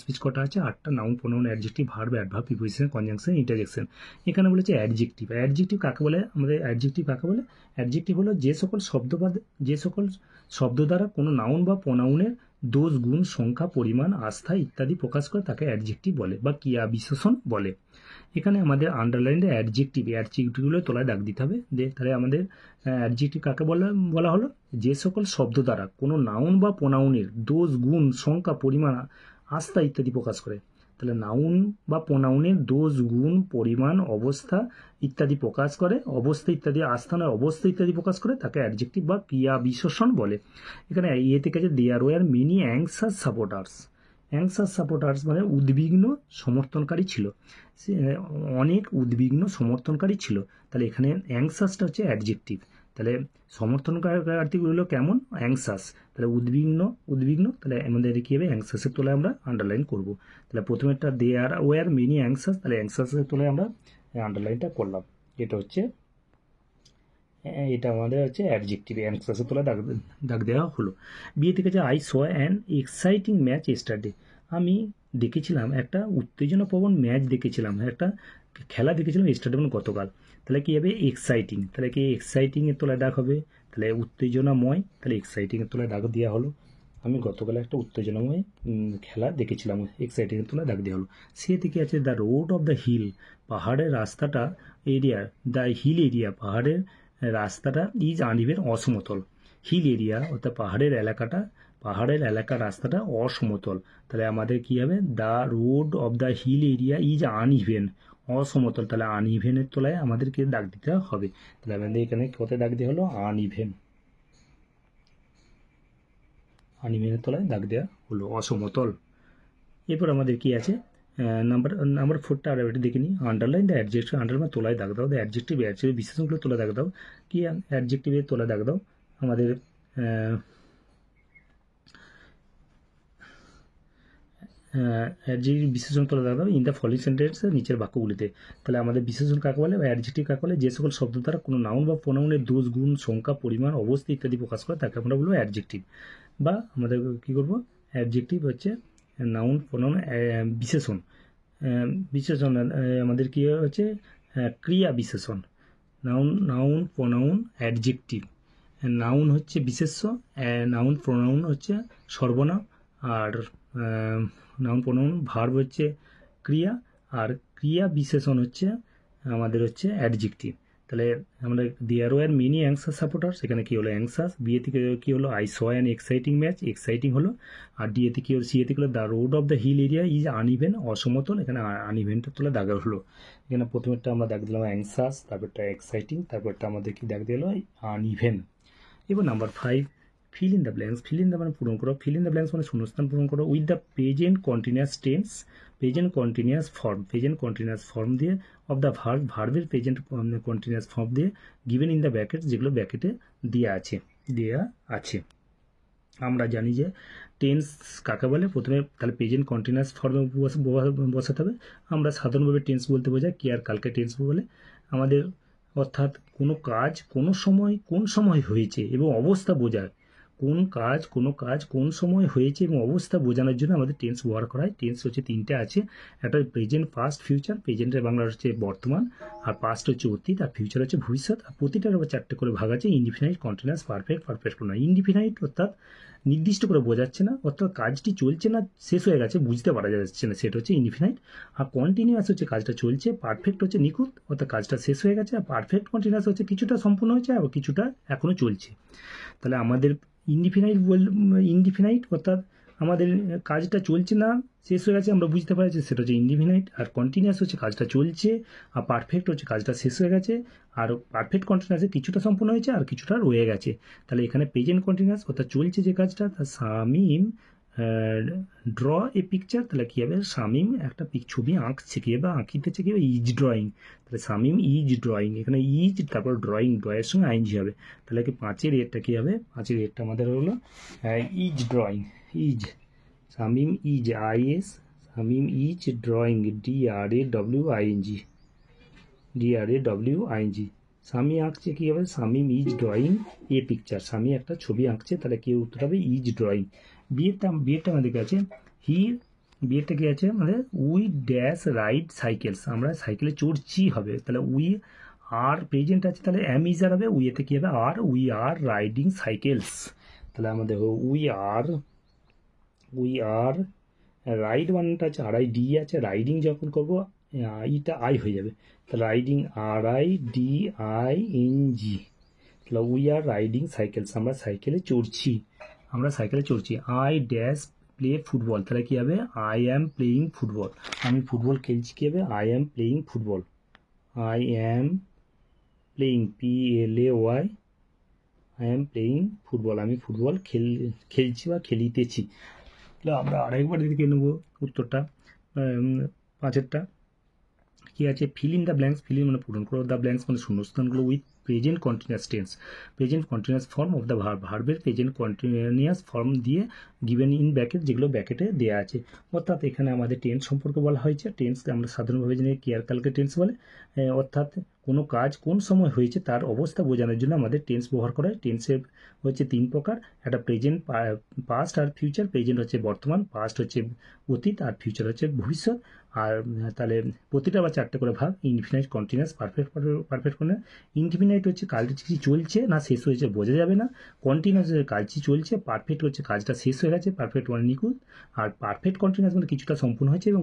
স্পিচ কটা আছে, 8টা, noun, pronoun, adjective, verb, adverb, preposition, conjunction, interjection. এখানে বলেছে অ্যাডজেক্টিভ কাকে বলে, অ্যাডজেক্টিভ হলো যে সকল শব্দ দ্বারা কোনো নাউন বা প্রোনাউনের দোষ, গুণ, সংখ্যা, পরিমাণ, আস্থা ইত্যাদি প্রকাশ করে তাকে অ্যাডজেক্টিভ বলে বা ক্রিয়া বিশেষণ বলে। এখানে আমাদের আন্ডারলাইন অ্যাডজেক্টিভগুলো তলায় দাগ দিতে হবে। তাহলে আমাদের অ্যাডজেক্টিভ কাকে বলা হলো? যে সকল শব্দ দ্বারা কোনো নাউন বা প্রোনাউনের দোষ, গুণ, সংখ্যা, পরিমাণ, আস্থা ইত্যাদি প্রকাশ করে। তাহলে নাউন বা প্রোনাউনের দোষ, গুণ, পরিমাণ, অবস্থা ইত্যাদি প্রকাশ করে, অবস্থা ইত্যাদি, আস্থা নয় অবস্থা ইত্যাদি প্রকাশ করে তাকে অ্যাডজেক্টিভ বা ক্রিয়া বিশেষণ বলে। এখানে থেকে আছে there were many anxious supporters. Anxious supporters মানে উদ্বিগ্ন সমর্থনকারী ছিল, অনেক উদ্বিগ্ন সমর্থনকারী ছিল। তাহলে এখানে অ্যাংসাসটা হচ্ছে অ্যাডজেক্টিভ। তাহলে সমর্থনকারীগুলো কেমন? অ্যাংসাস। তাহলে উদ্বিগ্ন তাহলে আমাদের কী হবে? অ্যাংসাসের তলায় আমরা আন্ডারলাইন করব। তাহলে প্রথমে একটা দেয়ার ওয়ার মেনি অ্যাংসাস, তাহলে অ্যাংসাসের তলায় আমরা আন্ডারলাইনটা করলাম। এটা আমাদের হচ্ছে অ্যাডজেক্টিভ, অ্যাংসাসের তলায় দাগ দেওয়া হলো। বিয়ে থেকে যে I saw an exciting match yesterday, আমি দেখেছিলাম একটা উত্তেজনাপ্রবণ ম্যাচ দেখেছিলাম, একটা খেলা দেখেছিলাম এস্টারডে মানে গতকাল। তাহলে কী হবে? এক্সাইটিং। তাহলে কি এক্সাইটিংয়ের তলায় দাগ হবে? তাহলে উত্তেজনাময়, তাহলে এক্সাইটিংয়ের তলায় দাগ দেওয়া হলো। আমি গতকাল একটা উত্তেজনাময় খেলা দেখেছিলাম, এক্সাইটিংয়ের তলায় দাগ দেওয়া হলো। সে থেকে আছে the road of the hill, পাহাড়ের রাস্তাটা, দ্য হিল এরিয়া, পাহাড়ের রাস্তাটা ইজ আনইভেন, অসমতল। হিল এরিয়া অর্থাৎ পাহাড়ের এলাকার রাস্তাটা অসমতল। তাহলে আমাদের কি হবে? The road of the hill area is uneven, অসমতল। তাহলে আনইভেনের তলায় আমাদেরকে দাগ দিতে হবে। তাহলে আমাদের এখানে কোথায় দাগ দেওয়া হলো? আনইভেনের তলায় দাগ দেওয়া হলো, অসমতল। এরপর আমাদের কি আছে? নাম্বার 4টা আর একটু দেখে নিই। আন্ডারলাইন দ্য অ্যাডজেক্টিভ, আন্ডারলাইন তলায় দাগ দাও। দ্য অ্যাডজেক্টিভ বিশেষণগুলো তলায় দাগ দাও। কি অ্যাডজেক্টিভের তলায় দাগ দাও? আমাদের অ্যাডজেক্টিভ বিশেষণ তলায় দাগ দাও ইন দ্য ফলোইং সেন্টেন্সের নিচের বাক্যগুলিতে। তাহলে আমাদের বিশেষণ কাকে বলে বা অ্যাডজেক্টিভ কাকে বলে? যে সকল শব্দ দ্বারা কোনো নাউন বা প্রোনাউনের দোষ, গুণ, সংখ্যা, পরিমাণ, অবস্থা ইত্যাদি প্রকাশ করে তাকে আমরা বলবো অ্যাডজেক্টিভ। বা আমাদের কী করবো? অ্যাডজেক্টিভ হচ্ছে নাউন, প্রোনাউন, বিশেষণ। আমাদের কি হচ্ছে? ক্রিয়া বিশেষণ। Noun, pronoun, adjective. নাউন হচ্ছে বিশেষ্য, নাউন প্রোনাউন হচ্ছে সর্বনাম, আর নাউন প্রোনাউন ভার্ব হচ্ছে ক্রিয়া, আর ক্রিয়া বিশেষণ হচ্ছে আমাদের হচ্ছে অ্যাডজেক্টিভ। তাহলে আমরা there were many anxious supporter, সেখানে কী হলো? অ্যাংসাস। বিয়ে থেকে কী হলো? I saw an exciting match, exciting হলো। আর ডিএতে কী হলো? সিএতে কী হলো? The road of the hill area is uneven, অসমতল। এখানে আনইভেনটা তোলা দাগ হলো। এখানে প্রথমেরটা আমরা দাগ দিলাম অ্যাংসাস, তারপরটা এক্সাইটিং, তারপরটা আমাদের কি দাগ দিল? আনইভেন। এবার number 5, feel in the blanks. Fill in the মানে পূরণ করো। ফিল ইন দ্য ব্ল্যাঙ্কস মানে শূন্যস্থান পূরণ করো with the present continuous tense, present continuous form দিয়ে, অফ দ্য ভার্বের প্রেজেন্ট কন্টিনিউয়াস ফর্ম দিয়ে, গিভেন ইন দ্য ব্র্যাকেট, যেগুলো ব্র্যাকেটে দেওয়া আছে। আমরা জানি যে টেন্স কাকে বলে। প্রথমে তাহলে প্রেজেন্ট কন্টিনিউয়াস ফর্মে বসাতে হবে। আমরা সাধারণভাবে টেন্স বলতে বোঝাই কি আর কালকে টেন্স বলে আমাদের, অর্থাৎ কোনো কাজ কোন সময় হয়েছে এবং অবস্থা বোঝায়। কোনো কাজ কোন সময় হয়েছে এবং অবস্থা বোঝানোর জন্য আমাদের টেন্স ব্যবহার করা হয়। টেন্স হচ্ছে 3টে আছে, একটা প্রেজেন্ট, পাস্ট, ফিউচার। প্রেজেন্টের বাংলা হচ্ছে বর্তমান, আর পাস্ট হচ্ছে অতীত, আর ফিউচার হচ্ছে ভবিষ্যৎ। আর প্রতিটার আবার 4টে করে ভাগ আছে, ইনডিফিনাইট, কন্টিনিউয়াস, পারফেক্ট নয়। ইনডিফিনাইট অর্থাৎ নির্দিষ্ট করে বোঝাচ্ছে না, অর্থাৎ কাজটি চলছে না, শেষ হয়ে গেছে, বুঝতে পারা যাচ্ছে না, সেটা হচ্ছে ইনডিফিনাইট। আর কন্টিনিউয়াস হচ্ছে কাজটা চলছে, পারফেক্ট হচ্ছে নিখুঁত, অর্থাৎ কাজটা শেষ হয়ে গেছে। আর পারফেক্ট কন্টিনিউয়াস হচ্ছে কিছুটা সম্পূর্ণ হয়েছে আর কিছুটা এখনও চলছে। তাহলে আমাদের ইনডিফিনাইট অর্থাৎ আমাদের কাজটা চলছে না, শেষ হয়ে গেছে, আমরা বুঝতে পারছি, সেটা হচ্ছে ইনডিফিনাইট। আর কন্টিনিউয়াস হচ্ছে কাজটা চলছে, আর পারফেক্ট হচ্ছে কাজটা শেষ হয়ে গেছে। আর পারফেক্ট কন্টিনিউয়াসে কিছুটা সম্পূর্ণ হয়েছে আর কিছুটা রয়ে গেছে। তাহলে এখানে প্রেজেন্ট কন্টিনিউয়াস অর্থাৎ চলছে যে কাজটা, শামিম ড্র এ পিকচার, তাহলে কী হবে? শামিম একটা ছবি আঁকছে, কী হবে? আঁকিতেছে, কী হবে? Is drawing. তাহলে শামিম ইজ ড্রয়িং, এখানে ইজ তারপর ড্রয়িং, ড্রয়ের সঙ্গে আইনজি হবে। তাহলে কি 5-এর এরটা কী হবে? 5-এর এরটা আমাদের হলো is drawing, is. Shamim is, IS, Shamim is drawing, DRAWING। স্বামী আঁকছে, কী হবে? Shamim is drawing a picture, স্বামী একটা ছবি আঁকছে, তাহলে কি উত্তর হবে? Is drawing. বিয়েরটা আমাদের কাছে বিয়েরটা কি আছে আমাদের? উই ড্যাশ রাইড সাইকেলস, আমরা সাইকেলে চড়ছি হবে। তাহলে উই আর প্রেজেন্ট আছে, তাহলে অ্যাম ইজ আর হবে, উইতে কি হবে? Are, we are riding cycles. তাহলে আমাদের we are we are ride বানানটা আছে আর আই ডি আছে, রাইডিং যখন করবো ইটা আই হয়ে যাবে, তাহলে riding R I D I N G, তাহলে উই আর রাইডিং সাইকেলস, আমরা সাইকেলে চড়ছি, আমরা সাইকেলে চড়ছি। আই ড্যাশ প্লে ফুটবল, তাহলে কী হবে আই অ্যাম প্লেয়িং ফুটবল, আমি ফুটবল খেলছি, কী হবে I am playing football, I am playing PLAY, I am playing football, আমি ফুটবল খেলছি বা খেলিতেছি। তাহলে আমরা আরেকবার দিকে নেব উত্তরটা, পাঁচেরটা কি আছে, fill in the blanks, fill in মানে পূরণ করো, দ্য ব্ল্যাঙ্কস মানে শূন্যস্থানগুলো with present continuous tense, present continuous form of the verb, ভার্বের প্রেজেন্ট কন্টিনিউয়াস ফর্ম দিয়ে গিভেন ইন ব্র্যাকেট, যেগুলো ব্র্যাকেটে দেওয়া আছে। অর্থাৎ এখানে আমাদের টেন্স সম্পর্কে বলা হয়েছে, টেন্সকে আমরা সাধারণভাবে জানি ক্রিয়ার কালকে টেন্স বলে, অর্থাৎ কোনো কাজ কোন সময় হয়েছে তার অবস্থা বোঝানোর জন্য আমাদের টেন্স ব্যবহার করা হয়। টেন্সের হচ্ছে তিন প্রকার, একটা প্রেজেন্ট, পাস্ট আর ফিউচার। প্রেজেন্ট হচ্ছে বর্তমান, পাস্ট হচ্ছে অতীত, আর ফিউচার হচ্ছে ভবিষ্যৎ। আর তাহলে প্রতিটা আবার চারটে করে ভাগ, ইনফিনাইট, কন্টিনিউয়াস, পারফেক্ট, পারফেক্ট করে। ইনফিনাইট হচ্ছে কাজটা কি চলছে না শেষ হয়েছে বোঝা যাবে না, কন্টিনিউয়াস কাজটি চলছে, পারফেক্ট হচ্ছে কাজটা শেষ হয়ে গেছে, পারফেক্ট মানে নিখুঁত, আর পারফেক্ট কন্টিনিউয়াস মানে কিছুটা সম্পূর্ণ হয়েছে এবং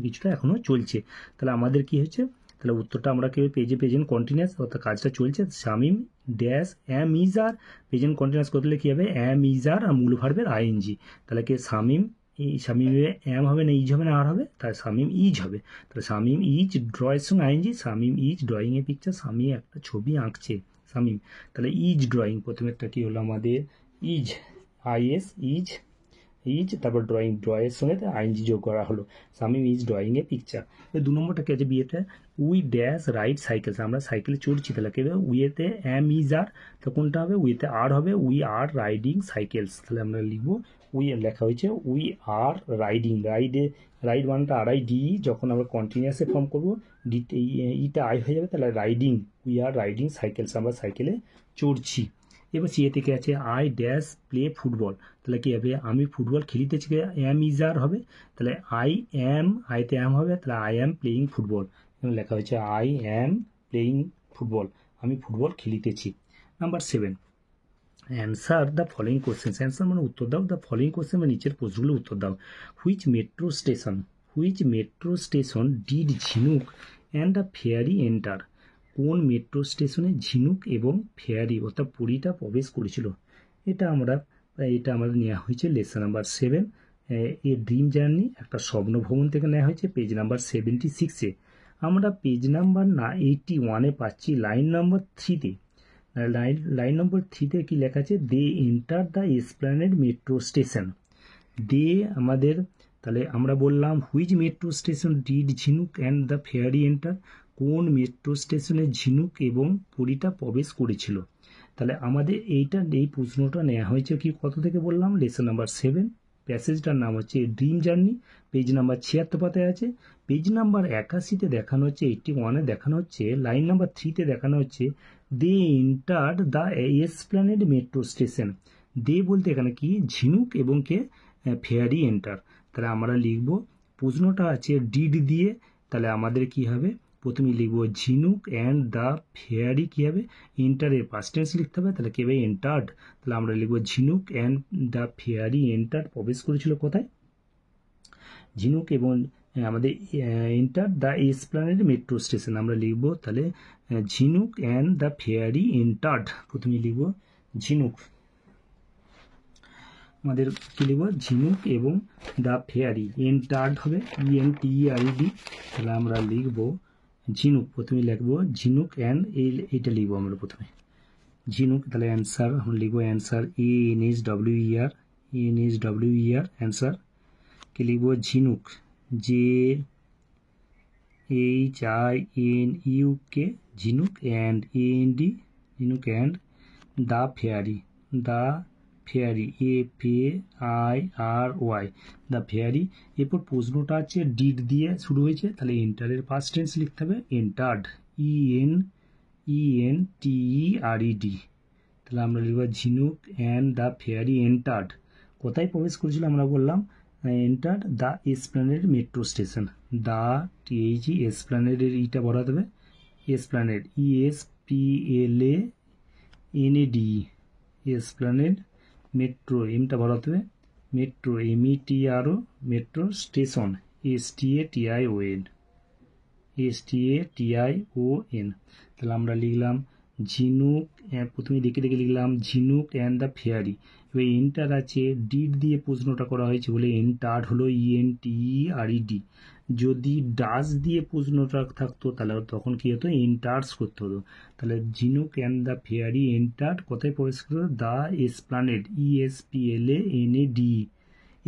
কিছুটা এখনও চলছে। তাহলে আমাদের কি হচ্ছে, তাহলে উত্তরটা আমরা কি প্রেজেন্ট কন্টিনিউয়াস, অর্থাৎ কাজটা চলছে, Shamim dash am is are, present continuous করলে কী হবে অ্যাম ইজ আর মূল ভার্বের আইএনজি, তাহলে কি শামিম, এই শামিমে অ্যাম হবে না ইজ হবে না আর হবে, তাহলে শামিম ইজ হবে। তাহলে শামিম ইজ ড্রয়ের সঙ্গে ING, Shamim is drawing a picture, Shamim একটা ছবি আঁকছে শামিম, তাহলে ইজ ড্রয়িং, প্রথমেরটা কি হলো আমাদের ইজ, IS ইজ, তারপর ড্রয়িং, ড্রয়ের সঙ্গে আইএনজি যোগ করা হলো, Shamim is drawing a picture. দু নম্বরটা কি আছে বিয়েতে, উই ড্যাশ রাইড সাইকেলস, আমরা সাইকেলে চড়ছি, তাহলে কি হবে উইয়েতে অ্যাম ইজ আর, তো কোনটা হবে উইতে আর হবে, উই আর রাইডিং সাইকেলস, তাহলে আমরা লিখবো উই, লেখা হয়েছে উই আর রাইডিং, রাইড মানটা RID, যখন আমরা কন্টিনিউয়াসে ফর্ম করবো ডিতে ইটা আই হয়ে যাবে, তাহলে riding, we are riding cycles, আমরা সাইকেলে চড়ছি। এবার সিএ থেকে আছে আই ড্যাশ প্লে ফুটবল, তাহলে কী হবে আমি ফুটবল খেলিতেছি, অ্যাম ইজ আর হবে, তাহলে আই অ্যাম, আইতে অ্যাম হবে, তাহলে আই অ্যাম প্লেয়িং ফুটবল, লেখা হয়েছে আই অ্যাম প্লেয়িং ফুটবল, আমি ফুটবল খেলিতেছি। Number 7, answer the following questions, answer মানে উত্তর দাও, দ্য ফলোয়িং কোশ্চেন মানে নিচের প্রশ্নগুলো উত্তর দাও। Which metro station did Jhinuk and the fairy enter, কোন মেট্রো স্টেশনে ঝিনুক এবং ফেয়ারি অর্থাৎ পরীটা প্রবেশ করেছিল, এটা আমাদের নেওয়া হয়েছে lesson number 7, a dream journey, একটা স্বপ্নভ্রমণ থেকে নেওয়া হয়েছে পেজ নাম্বার 76-এ। আমরা পেজ নাম্বার 81-এ পাচ্ছি লাইন নাম্বার 3-তে, লাইন নম্বর 3-তে কি লেখা আছে, they enter the Esplanade metro station, they আমাদের, তাহলে আমরা বললাম which metro station did Jhinuk and the fairy enter, কোন মেট্রো স্টেশনে ঝিনুক এবং পরীটা প্রবেশ করেছিল। তাহলে আমাদের এই প্রশ্নটা নেওয়া হয়েছে কি কত থেকে বললাম, লেসন নাম্বার 7, প্যাসেজটার নাম হচ্ছে ড্রিম জার্নি, পেজ নাম্বার 76 পাতায় আছে। পেজ নাম্বার 81-তে দেখানো হচ্ছে, 81-এ দেখানো হচ্ছে, লাইন নাম্বার 3-তে দেখানো হচ্ছে they entered the Esplanade metro station, they বলতে এখানে কি ঝিনুক এবং কে ফেয়ারি এন্টার, তাহলে আমরা লিখব, প্রশ্নটা আছে ডিড দিয়ে, তাহলে আমাদের কি হবে প্রথমে লিখব ঝিনুক অ্যান্ড দ্য ফেয়ারি কি হবে এন্টারের পাস্ট টেন্স লিখতে হবে, তাহলে কি হবে এন্টার্ড, তাহলে আমরা লিখব ঝিনুক অ্যান্ড দ্য ফেয়ারি এন্টার, প্রবেশ করেছিল কোথায়, ঝিনুক এবং আমাদের enter the Esplanade metro station, আমরা লিখব তাহলে Jhinuk and the fairy entered, প্রথমে লিখব ঝিনুক, আমাদের কি লিখব ঝিনুক এবং দ্য ফেয়ারি এন্টার্ড হবে ENTERD, তাহলে আমরা লিখব ঝিনুক, প্রথমে লিখব ঝিনুক অ্যান্ড এইটা লিখব আমরা প্রথমে ঝিনুক, তাহলে অ্যান্সার আমরা লিখব অ্যান্সার ANSWER অ্যান্সার কি লিখব ঝিনুক JHINUK ঝিনুক অ্যান্ড AND ঝিনুক and the fairy FAIRY the fairy. এরপর প্রশ্নটা আছে ডিড দিয়ে শুরু হয়েছে, তাহলে এন্টারের পাস্ট টেন্স লিখতে হবে এন্টার্ড ENTERED, তাহলে আমরা লিখব ঝিনুক অ্যান্ড দ্য ফেয়ারি এন্টার্ড, কোথায় প্রবেশ করেছিল আমরা বললাম entered the Esplanade metro station, the এসপ্ল্যানেডের ইটা বলা দেবে এসপ্ল্যানেড ESPLANED এসপ্ল্যানেড মেট্রো এমটা বলা হবে metro METRO metro station STATION তাহলে আমরা লিখলাম ঝিনুক, প্রথমে দেখে দেখে লিখলাম ঝিনুক অ্যান্ড দ্য ফেয়ারি। এবার এন্টার আছে, ডিড দিয়ে প্রশ্নটা করা হয়েছে বলে এন্টার্ড হলো ENTERED। যদি ডাস দিয়ে প্রশ্নটা থাকতো তাহলে তখন কি হতো, এন্টার্স করতে হতো। তাহলে Jhinuk and the fairy entered কোথায় প্রবেশ করতো, দ্য এসপ্ল্যানেড ESPLANED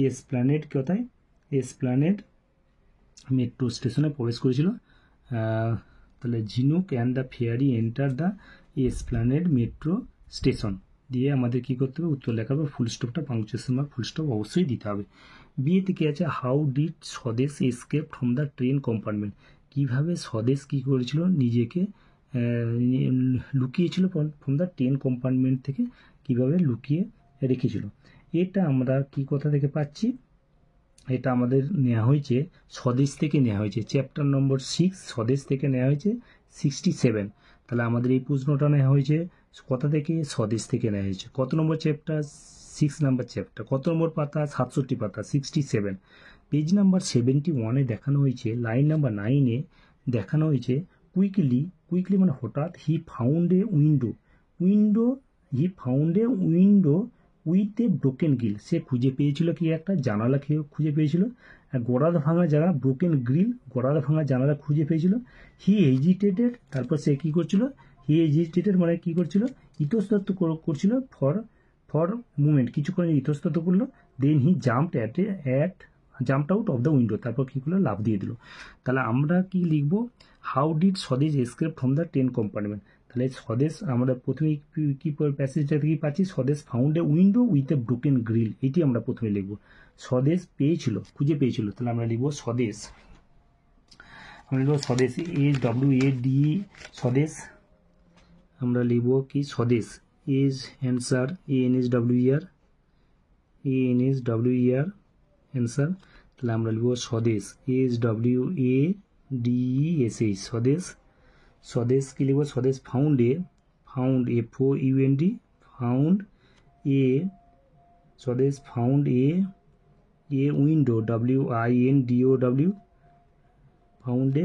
এসপ্ল্যানেড কোথায়, এসপ্ল্যানেড মেট্রো স্টেশনে প্রবেশ করেছিল। তাহলে Jhinuk and the fairy enter the Esplanade metro station দিয়ে আমাদের কি করতে হবে, উত্তর লেখার পর ফুল স্টপটা পাংচুয়েশন মার্ক ফুল স্টপ অবশ্যই দিতে হবে। বিয়েতে কি আছে, how did Swadesh escape from the train compartment. কিভাবে স্বদেশ কি করেছিল, নিজেকে লুকিয়েছিল ফ্রম দ্য ট্রেন কম্পার্টমেন্ট থেকে, কিভাবে লুকিয়ে রেখেছিল। এটা আমরা কি কথা থেকে পাচ্ছি, এটা আমাদের নেওয়া হয়েছে স্বদেশ থেকে নেওয়া হয়েছে, চ্যাপ্টার নম্বর 6 স্বদেশ থেকে নেওয়া হয়েছে 67। তাহলে আমাদের এই প্রশ্নটা নেওয়া হয়েছে কোথা থেকে, স্বদেশ থেকে নেওয়া হয়েছে। কত নম্বর চ্যাপ্টার, 6 নম্বর চ্যাপ্টার। কত নম্বর পাতা, 67 পাতা, 67। পেজ নাম্বার 71-এ দেখানো হয়েছে, লাইন নাম্বার 9-এ দেখানো হয়েছে কুইকলি মানে হঠাৎ, he found a window with a broken grill. সে খুঁজে পেয়েছিল কি, একটা জানালা খুঁজে পেয়েছিল, গড়াদ ভাঙা জায়গা, ব্রোকেন গ্রিল গড়াদ ভাঙা জানালা খুঁজে পেয়েছিল। হি হেজিটেটেড, তারপর সে কি করছিল, হি হেজিটেটেড মানে কি করছিল, ইতস্তত করছিল ফর মুভমেন্ট, কিছুক্ষণ ইতস্তত করলো। Then he jumped out of the window, তারপর কি করলো, লাফ দিয়ে দিল। তাহলে আমরা কি লিখবো, how did Swadesh escape from the train compartment. তাহলে স্বদেশ আমরা প্রথমে কি প্যাসেজটা থেকে পাচ্ছি, স্বদেশ found a window with a broken grill, এটি আমরা প্রথমে লিখবো। স্বদেশ খুঁজে পেয়েছিল, তাহলে আমরা লিখবো স্বদেশ, SWAD স্বদেশ। আমরা লিখবো কি, স্বদেশ ইজ অ্যান্সার, ANSWER অ্যান্সার। তাহলে আমরা লিখবো স্বদেশ SWADESH স্বদেশ কি লিখবো, Swadesh found FOUND Swadesh found a window WINDOW found a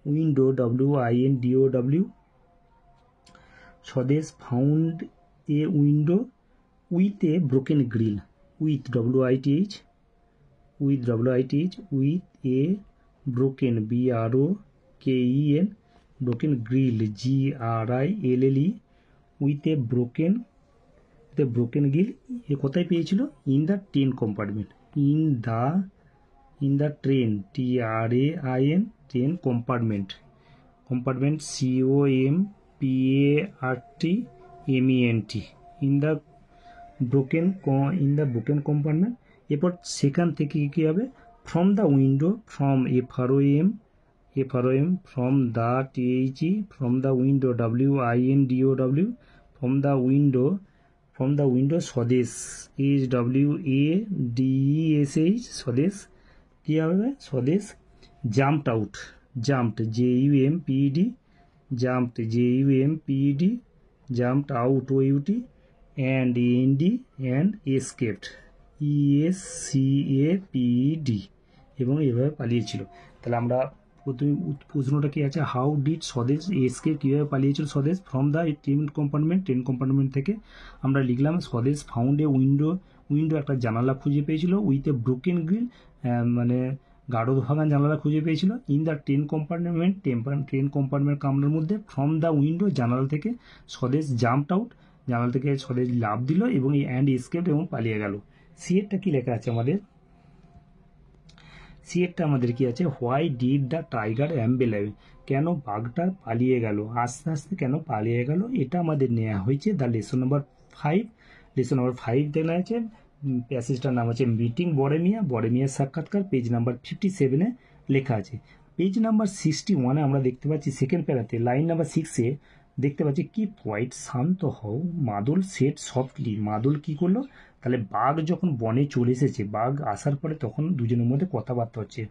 window WINDOW Swadesh found a window with a broken grill, with WITH with a broken BROKEN broken grill GRILLE with a broken grill. এ কোথায় পেয়েছিল, in the train compartment, in the train TRAIN train compartment COMPARTMENT in the broken compartment. এরপর সেখান থেকে কী হবে, from the window, from FROM from the THE from the window WINDOW from the window স্বদেশ SWADESH স্বদেশ কী হবে, স্বদেশ jumped jumped out OUT and escaped ESCAPED এবং এভাবে পালিয়েছিল। তাহলে আমরা প্রথমে প্রশ্নটা কি আছে, হাউ ডিড স্বদেশ এসকেপ, কীভাবে পালিয়েছিল স্বদেশ ফ্রম দ্য ট্রেন কম্পার্টমেন্ট থেকে। আমরা লিখলাম স্বদেশ ফাউন্ড এ উইন্ডো একটা জানালা খুঁজে পেয়েছিল, উইথ এ ব্রোকেন গ্রিল মানে গাঢ় ভাঙা জানালা খুঁজে পেয়েছিল, ইন দ্য ট্রেন কম্পার্টমেন্ট কামরার মধ্যে, ফ্রম দ্য উইন্ডো জানালা থেকে, স্বদেশ জাম্পড আউট জানালা থেকে স্বদেশ লাফ দিল এবং এসকেপড এবং পালিয়ে গেল। সিএরটা কি লেখা আছে আমাদের, সিএরটা আমাদের কি আছে, why did the tiger amble away, কেন বাঘটা পালিয়ে গেল, আস্তে আস্তে কেন পালিয়ে গেল। এটা আমাদের নেওয়া হয়েছে দ্য লেসন নাম্বার 5 দেওয়া আছে। প্যাসেজটার নাম আছে মিটিং বড়েমিয়ার সাক্ষাৎকার, পেজ নাম্বার 57-এ লেখা আছে। পেজ নাম্বার 61-এ আমরা দেখতে পাচ্ছি সেকেন্ড প্যারাতে লাইন নাম্বার 6-এ দেখতে পাচ্ছি, কিপ কোয়াইট শান্ত হও, মাদল সেট সফটলি, মাদল কি করলো, তাহলে বাঘ যখন বনে চলে এসেছে, বাঘ আসার পরে তখন দুজনের মধ্যে কথাবার্তা হচ্ছে,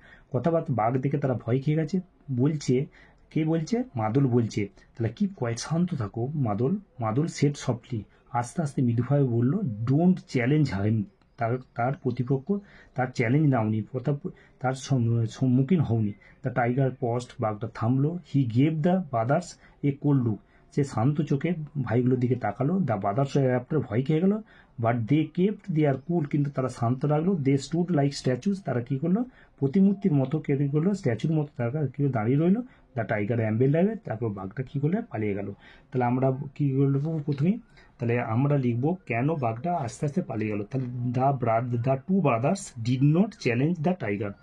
বাঘ দেখে তারা ভয় খেয়ে গেছে, বলছে, কে বলছে, মাদল বলছে, তাহলে কিপ কোয়াইট শান্ত থাকো, মাদল সেট সফটলি আস্তে আস্তে মৃদুভাবে বললো, ডোন্ট চ্যালেঞ্জ হাইম তার প্রতিপক্ষ তার চ্যালেঞ্জ নাওনি, তার সম্মুখীন হওনি। দ্য টাইগার পস্ট, বাঘটা থামলো। He gave the brothers a cold look, সে শান্ত চোখে ভাইগুলোর দিকে তাকালো। দ্য বাদার্স অ্যাফটার ভয় খেয়ে গেল, বাট দে কেপ্ট দেয়ার কুল, কিন্তু তারা শান্ত রাখলো। দে স্টুড লাইক স্ট্যাচুস, তারা কী করলো, প্রতিমূর্তির মতো কী করলো, স্ট্যাচুর মতো তারা কী দাঁড়িয়ে রইলো। দ্য টাইগার অ্যাম্বেল লাইভে, তারপর বাঘটা কী করলে, পালিয়ে গেল। তাহলে আমরা কী করবো প্রথমেই, তাহলে আমরা লিখবো কেন বাঘটা আস্তে আস্তে পালিয়ে গেল। তাহলে the two brothers did not challenge the tiger,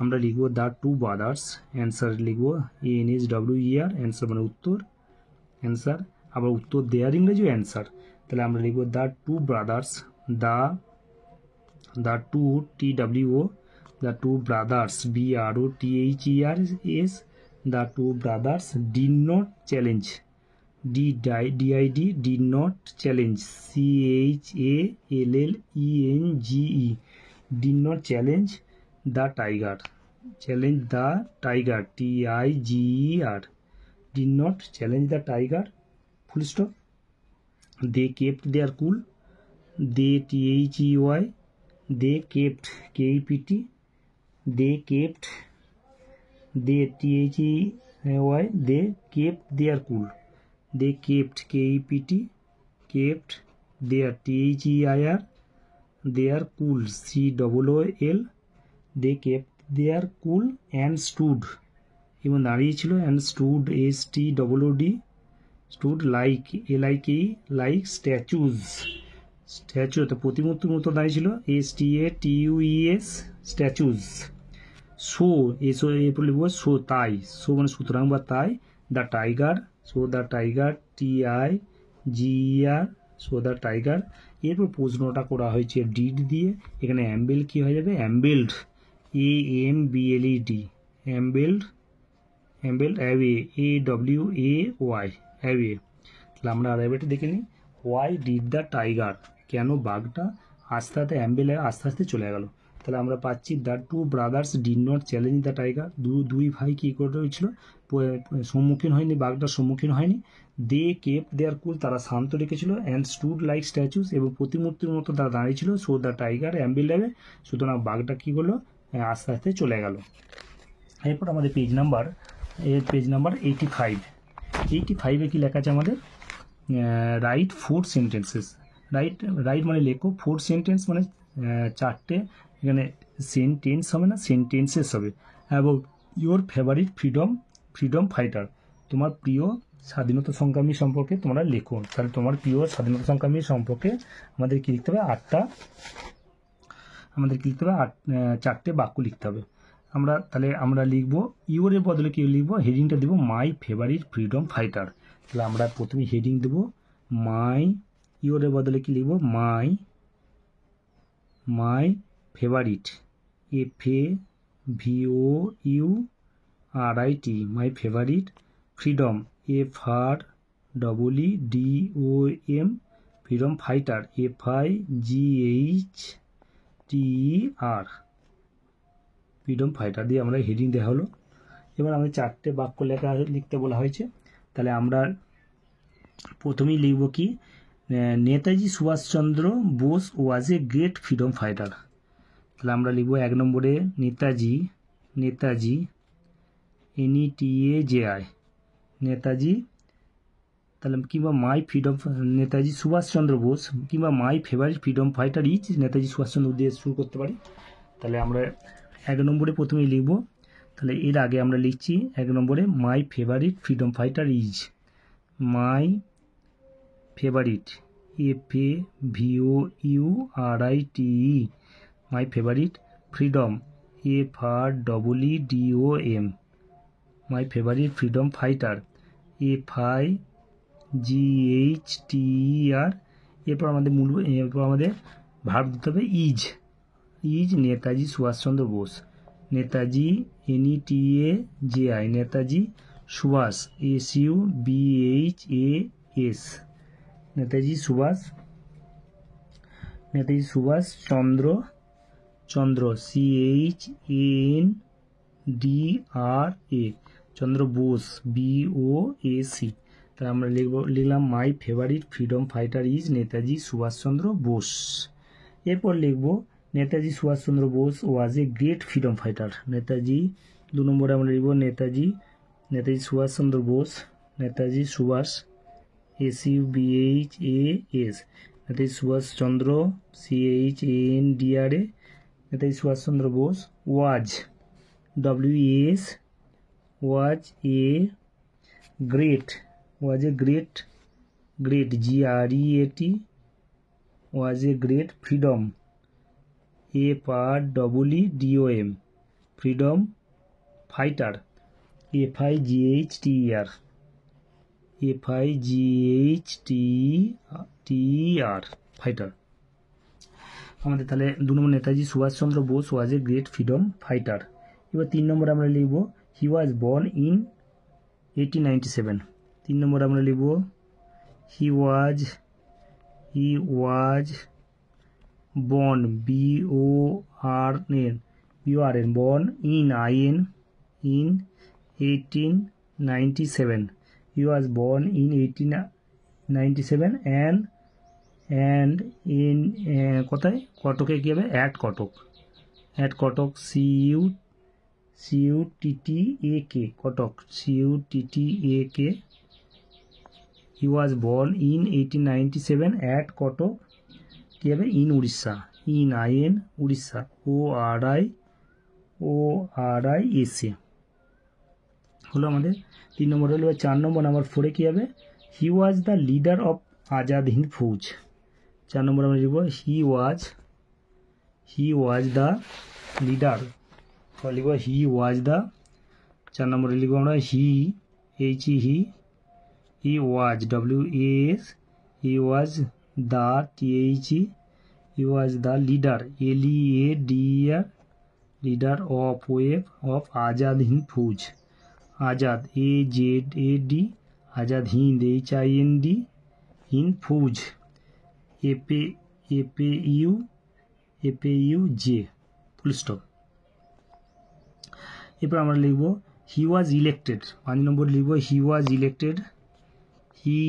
আমরা লিখবো দ্য টু ব্রাদার্স, অ্যান্সার লিখবো NSWER, অ্যান্সার মানে উত্তর, অ্যান্সার আবার উত্তর দেওয়ার ইংরেজি অ্যান্সার। তাহলে আমরা লিখবো the two brothers, the two TWO, the two brothers BROTHERS, the two brothers did not challenge, DID did not challenge, CHALLENGE, did not challenge the tiger, challenge the tiger, TIGER, did not challenge the tiger, full stop. They kept their cool, they THEY, they kept KEPT, they kept, they THEY, they kept their cool, they kept KEPT, kept their THEIR, their cool, COOL, they kept their cool and stood, এবং দাঁড়িয়েছিল, and stood, STOOD, stood like LIKE, like statues, statue তো প্রতিমূর্তির মতো দাঁড়িয়েছিল, STATUES, statues. So এসো এরপর লিখবো so, তাই, so মানে সুতরাং বা তাই। The tiger, so the tiger, TIGER, so the tiger. এরপর প্রশ্নটা করা হয়েছে ডিড দিয়ে, এখানে অ্যাম্বেল কি হয়ে যাবে, অ্যাম্বেলড, AMBLED, অ্যাম্বেলড, অ্যাম্বেলড, অ্যাওয়ে, AWAY, অ্যাওয়ে। তাহলে আমরা অ্যাওয়েটা দেখে নিই। হোয়াই ডিড দ্য টাইগার, কেন বাঘটা আস্তে আস্তে অ্যাম্বেলে আস্তে আস্তে চলে গেল। তাহলে আমরা পাচ্ছি the two brothers did not challenge the tiger, দুই ভাই কী করে হয়েছিল, সম্মুখীন হয়নি, বাঘটার সম্মুখীন হয়নি। দে কেপ্ট দেয়ার কুল, তারা শান্ত রেখেছিল। অ্যান্ড স্টুড লাইক স্ট্যাচুস, এবং প্রতিমূর্তির মতো তারা দাঁড়িয়েছিল। সো দ্য টাইগার অ্যাম্বেল লাইভে, সুতরাং বাঘটা কী করলো, আস্তে আস্তে চলে গেল। এরপর আমাদের পেজ নাম্বার 85 কি লেখা আছে আমাদের, রাইট 4 সেন্টেন্সেস। রাইট মানে লেখো, 4 সেন্টেন্স মানে 4টে, এখানে সেন্টেন্স হবে না, সেন্টেন্সেস হবে। এবং ইওর ফেভারিট ফ্রিডম ফাইটার, তোমার প্রিয় স্বাধীনতা সংগ্রামী সম্পর্কে তোমরা লেখো। তাহলে তোমার প্রিয় স্বাধীনতা সংগ্রামী সম্পর্কে আমাদের কী লিখতে হবে, 4টে বাক্য লিখতে হবে। তাহলে আমরা লিখবো ইওরের বদলে কি লিখবো, হেডিংটা দেবো মাই ফেভারিট ফ্রিডম ফাইটার। তাহলে আমরা প্রথমে হেডিং দেবো মাই, ইওরের বদলে কি লিখবো, my favourite, FAVOURIT, my favourite freedom, FREEDOM, freedom fighter, FIGHTER, freedom fighter দিয়ে আমরা হেডিং দেওয়া হলো। এবার আমাদের 4টে বাক্য লিখতে বলা হয়েছে। তাহলে আমরা প্রথমেই লিখব কি, Netaji Subhash Chandra Bose was a great freedom fighter. তাহলে আমরা লিখব 1 নম্বরে নেতাজি, NETAJI, নেতাজি। তাহলে কিংবা মাই ফ্রিডম, নেতাজি সুভাষচন্দ্র বোস, কিংবা my favourite freedom fighter is Netaji Subhas Chandra দিয়ে শুরু করতে পারি। তাহলে আমরা 1 নম্বরে প্রথমেই লিখব। তাহলে এর আগে আমরা লিখছি 1 নম্বরে my favourite freedom fighter is, my favourite, FAVOURITE, my favourite freedom, FREEDOM, my favourite freedom fighter, FIGHTER। এরপর আমাদের ভার্ব দিতে হবে is Netaji Subhash Chandra Bose, Netaji NETAJI, Netaji Subhas, SUBHAS, Netaji Subhas Chandra CHANDRA, Chandra Bose BOAC। তাহলে আমরা লিখলাম my favourite freedom fighter is Netaji Subhash Chandra Bose. এরপর লিখব Netaji Subhash Chandra Bose was a great freedom fighter. Netaji 2 নম্বরে আমরা লিখব Netaji Subhash Chandra Bose, Netaji Subhas SUBHAS, Netaji Subhas Chandra CHANDRA, Netaji Subhash Chandra Bose was WAS was a great GREAT was a great freedom FREEDOM freedom fighter FIGHTER fighter. আমাদের তাহলে 2 নম্বর Netaji Subhash Chandra Bose was a great freedom fighter. এবার 3 নম্বরে আমরা লিখব হি ওয়াজ বর্ন ইন 1897। 3 নম্বরে আমরা লিখব he was born born in 1897. He was born in 1897 and in কোথায় কটকে কি হবে at Kotak CUTTAK Kotak CUTTAK। He was born in 1897 at Kotak কি হবে in উড়িষ্যা উড়িষ্যা ORISA হলো আমাদের 3 নম্বর। হলো 4 নম্বর। নাম্বার 4 কি হবে he was the leader of Azad Hind Fauj. 4 নম্বর আমরা লিখব হি ওয়াজ দ্য লিডার, লিখব হি ওয়াজ দ্য। 4 নম্বরে লিখব আমরা he was WAS, he was the THE, he was the leader LEADER leader of Azad Hind Fauj. Azad AZAD, Azad Hind HIND, Hind Fauj FAUJ full stop. এরপর আমরা লিখব হি ওয়াজ ইলেক্টেড। 5 নম্বর লিখব he was elected, he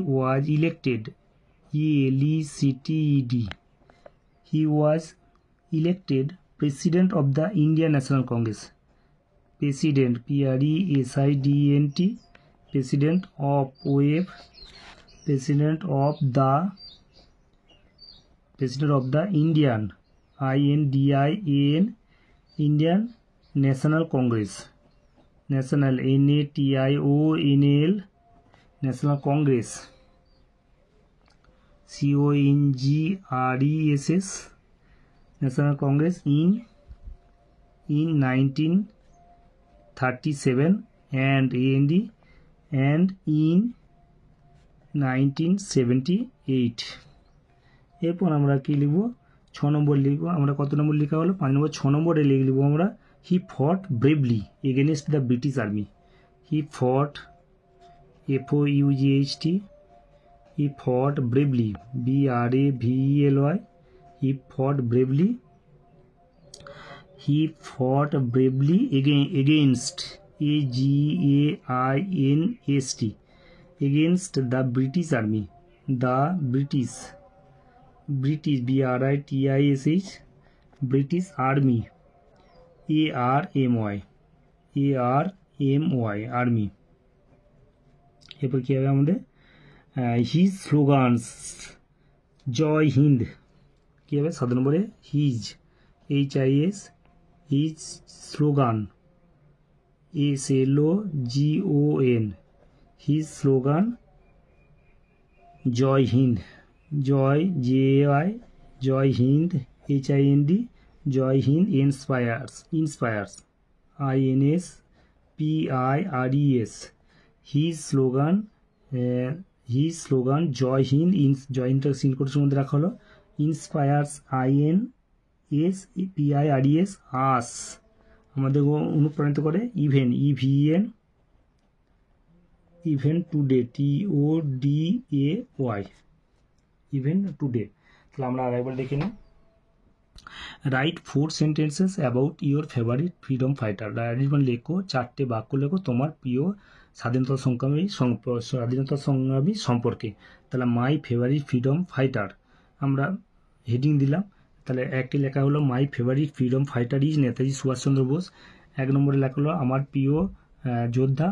was elected ELECTED, he was elected President of the Indian National Congress. President PRESIDENT, President of OAF, President of the Indian INDIAN Indian National Congress, National NATIONAL National Congress, CONGRESS National Congress in 1937 and in 1978। এরপর আমরা কি লিখব 6 নম্বর লিখব আমরা। কত নম্বর লেখা হলো 5 নম্বর। 6 নম্বরে লিখব আমরা he fought bravely against the British army. He fought FOUGHT, he fought bravely BRAVELY, he fought bravely against AGAINST against the British Army, the British BRITISH British Army ARMY Army। এরপর কি হবে আমাদের his slogans জয় হিন্দ কি হবে 7 নম্বরে his slogan SLOGON, his slogan Jai Hind, Jai Hind HIND, Jai Hind inspires INSPIRES, his slogan Jai Hind Jai হিন্দটা সিন কোটের মধ্যে রাখা হলো ইন্সপায়ার্স INSPIRES আস আমাদের অনুপ্রাণিত করে even today TODAY even today. তাহলে আমরা আরেকবার দেখে নিই right 4 sentences about your favourite freedom fighter. লেখো 4টে বাক্য লেখো তোমার প্রিয় স্বাধীনতা সংগ্রামী সম্পর্কে। তাহলে মাই ফেভারিট ফ্রিডম ফাইটার আমরা হেডিং দিলাম। তাহলে একটি লেখা হলো my favourite freedom fighter is Netaji Subhash Chandra Bose. 1 নম্বরে লেখা হলো আমার প্রিয় যোদ্ধা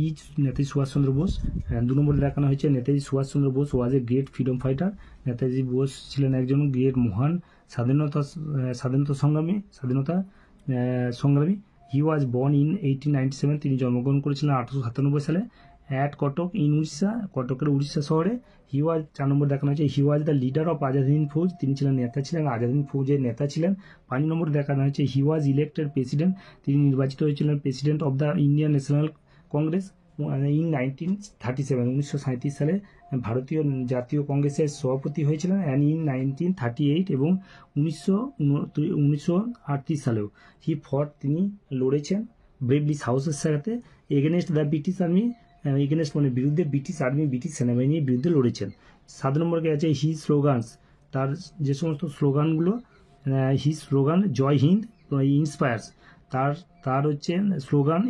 ইজ নেতাজি সুভাষচন্দ্র বোস। 2 নম্বরে দেখানো হয়েছে Netaji Subhash Chandra Bose was a great freedom fighter. Netaji Bose ছিলেন একজন গ্রেট মহান স্বাধীনতা সংগ্রামী। হি ওয়াজ বর্ন ইন 1897, তিনি জন্মগ্রহণ করেছিলেন 1897 সালে অ্যাট কটক ইন উড়িষ্যা, কটকের উড়িষ্যা শহরে। হি ওয়াজ 4 নম্বর দেখানো হয়েছে he was the leader of Azad Hind Fauj, তিনি ছিলেন আজাদ হিন্দ ফৌজের নেতা ছিলেন। 5 নম্বর দেখানো হয়েছে হি ওয়াজ ইলেক্টেড প্রেসিডেন্ট, তিনি নির্বাচিত হয়েছিলেন president of the Indian National Congress in 1937, 1937 সালে ভারতীয় জাতীয় কংগ্রেসের সভাপতি হয়েছিলেন। অ্যান্ড ইন 1938 এবং 1938 সালেও হি ফট, তিনি লড়েছেন ব্রেভলি সাহসের সাথে against the British army, against মানে বিরুদ্ধে ব্রিটিশ আর্মি, ব্রিটিশ সেনাবাহিনীর বিরুদ্ধে লড়েছেন। 7 নম্বরে আছে হি স্লোগানস, তার যে সমস্ত স্লোগানগুলো, হি স্লোগান জয় হিন্দ ইন্সপায়ার্স, তার হচ্ছে স্লোগান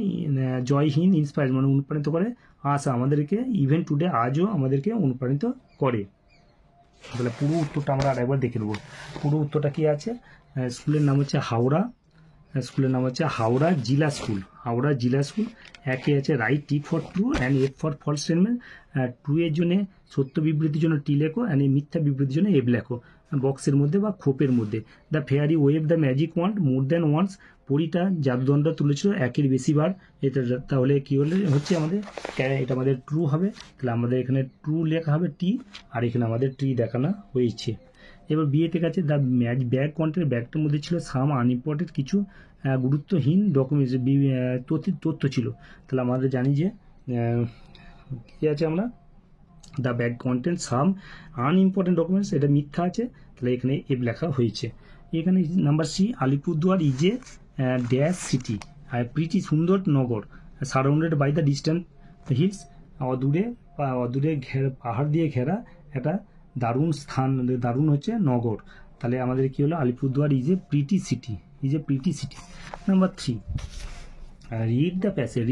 জয় হিন্দ ইন্সপায়ার্স মানে অনুপ্রাণিত করে আশা আমাদেরকে, ইভেন টুডে আজও আমাদেরকে অনুপ্রাণিত করে। তাহলে পুরো উত্তরটা আমরা আরেকবার দেখে নেব। পুরো উত্তরটা কি আছে, স্কুলের নাম হচ্ছে হাওড়া জিলা স্কুল, হাওড়া জিলা স্কুল। একে আছে write T for true and F for false statement, true এর জন্য সত্য বিবৃতির জন্য টি লেখো অ্যান্ড মিথ্যা বিবৃতির জন্য এফ লেখো বক্সের মধ্যে বা খোপের মধ্যে। The fairy wave the magic wand more than once, পরীটা জাদুদণ্ড তুলেছিল একের বেশি বার। এটা তাহলে কি হচ্ছে আমাদের, এটা আমাদের ট্রু হবে। তাহলে আমাদের এখানে ট্রু লেখা হবে টি, আর এখানে আমাদের ট্রি দেখানো হয়েছে। এবার বিয়েতে কাছে দ্য ব্যাগ কন্টেন্ট, ব্যাগটার মধ্যে ছিল সাম আনইম্পর্টেন্ট, কিছু গুরুত্বহীন ডকুমেন্টস তথ্য ছিল। তাহলে আমাদের জানি যে কী আছে, আমরা the bag content some unimportant documents, এটা মিথ্যা আছে, তাহলে এখানে এফ লেখা হয়েছে। এখানে number C, Alipurduar is a dash city, pretty সুন্দর নগর, surrounded by the distant hills, অদূরে পাহাড় দিয়ে ঘেরা একটা দারুণ স্থান, দারুণ হচ্ছে নগর। তাহলে আমাদের কি হলো, Alipurduar is a pretty city, number 3, read the passage,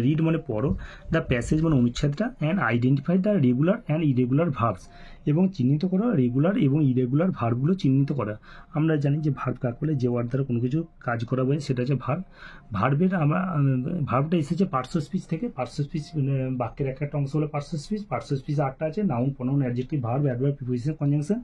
read মানে পড়ো, দ্য প্যাসেজ মানে অনুচ্ছেদটা, and identify the regular and irregular verbs, এবং চিহ্নিত করো রেগুলার এবং ইরেগুলার ভার্বগুলো চিহ্নিত করা। আমরা জানি যে ভার্ব কাকে বলে, যে ওয়ার্ড দ্বারা কোনো কিছু কাজ করা হয় সেটা হচ্ছে ভার্ব। ভার্বটা এসেছে পার্শ্ব স্পিচ থেকে। পার্শ্ব স্পিচ বাক্যের একটা অংশ হলো পার্শ্ব স্পিচ। পার্শ্ব স্পিচ 8টা আছে, noun, pronoun, adjective, verb, adverb, preposition, conjunction.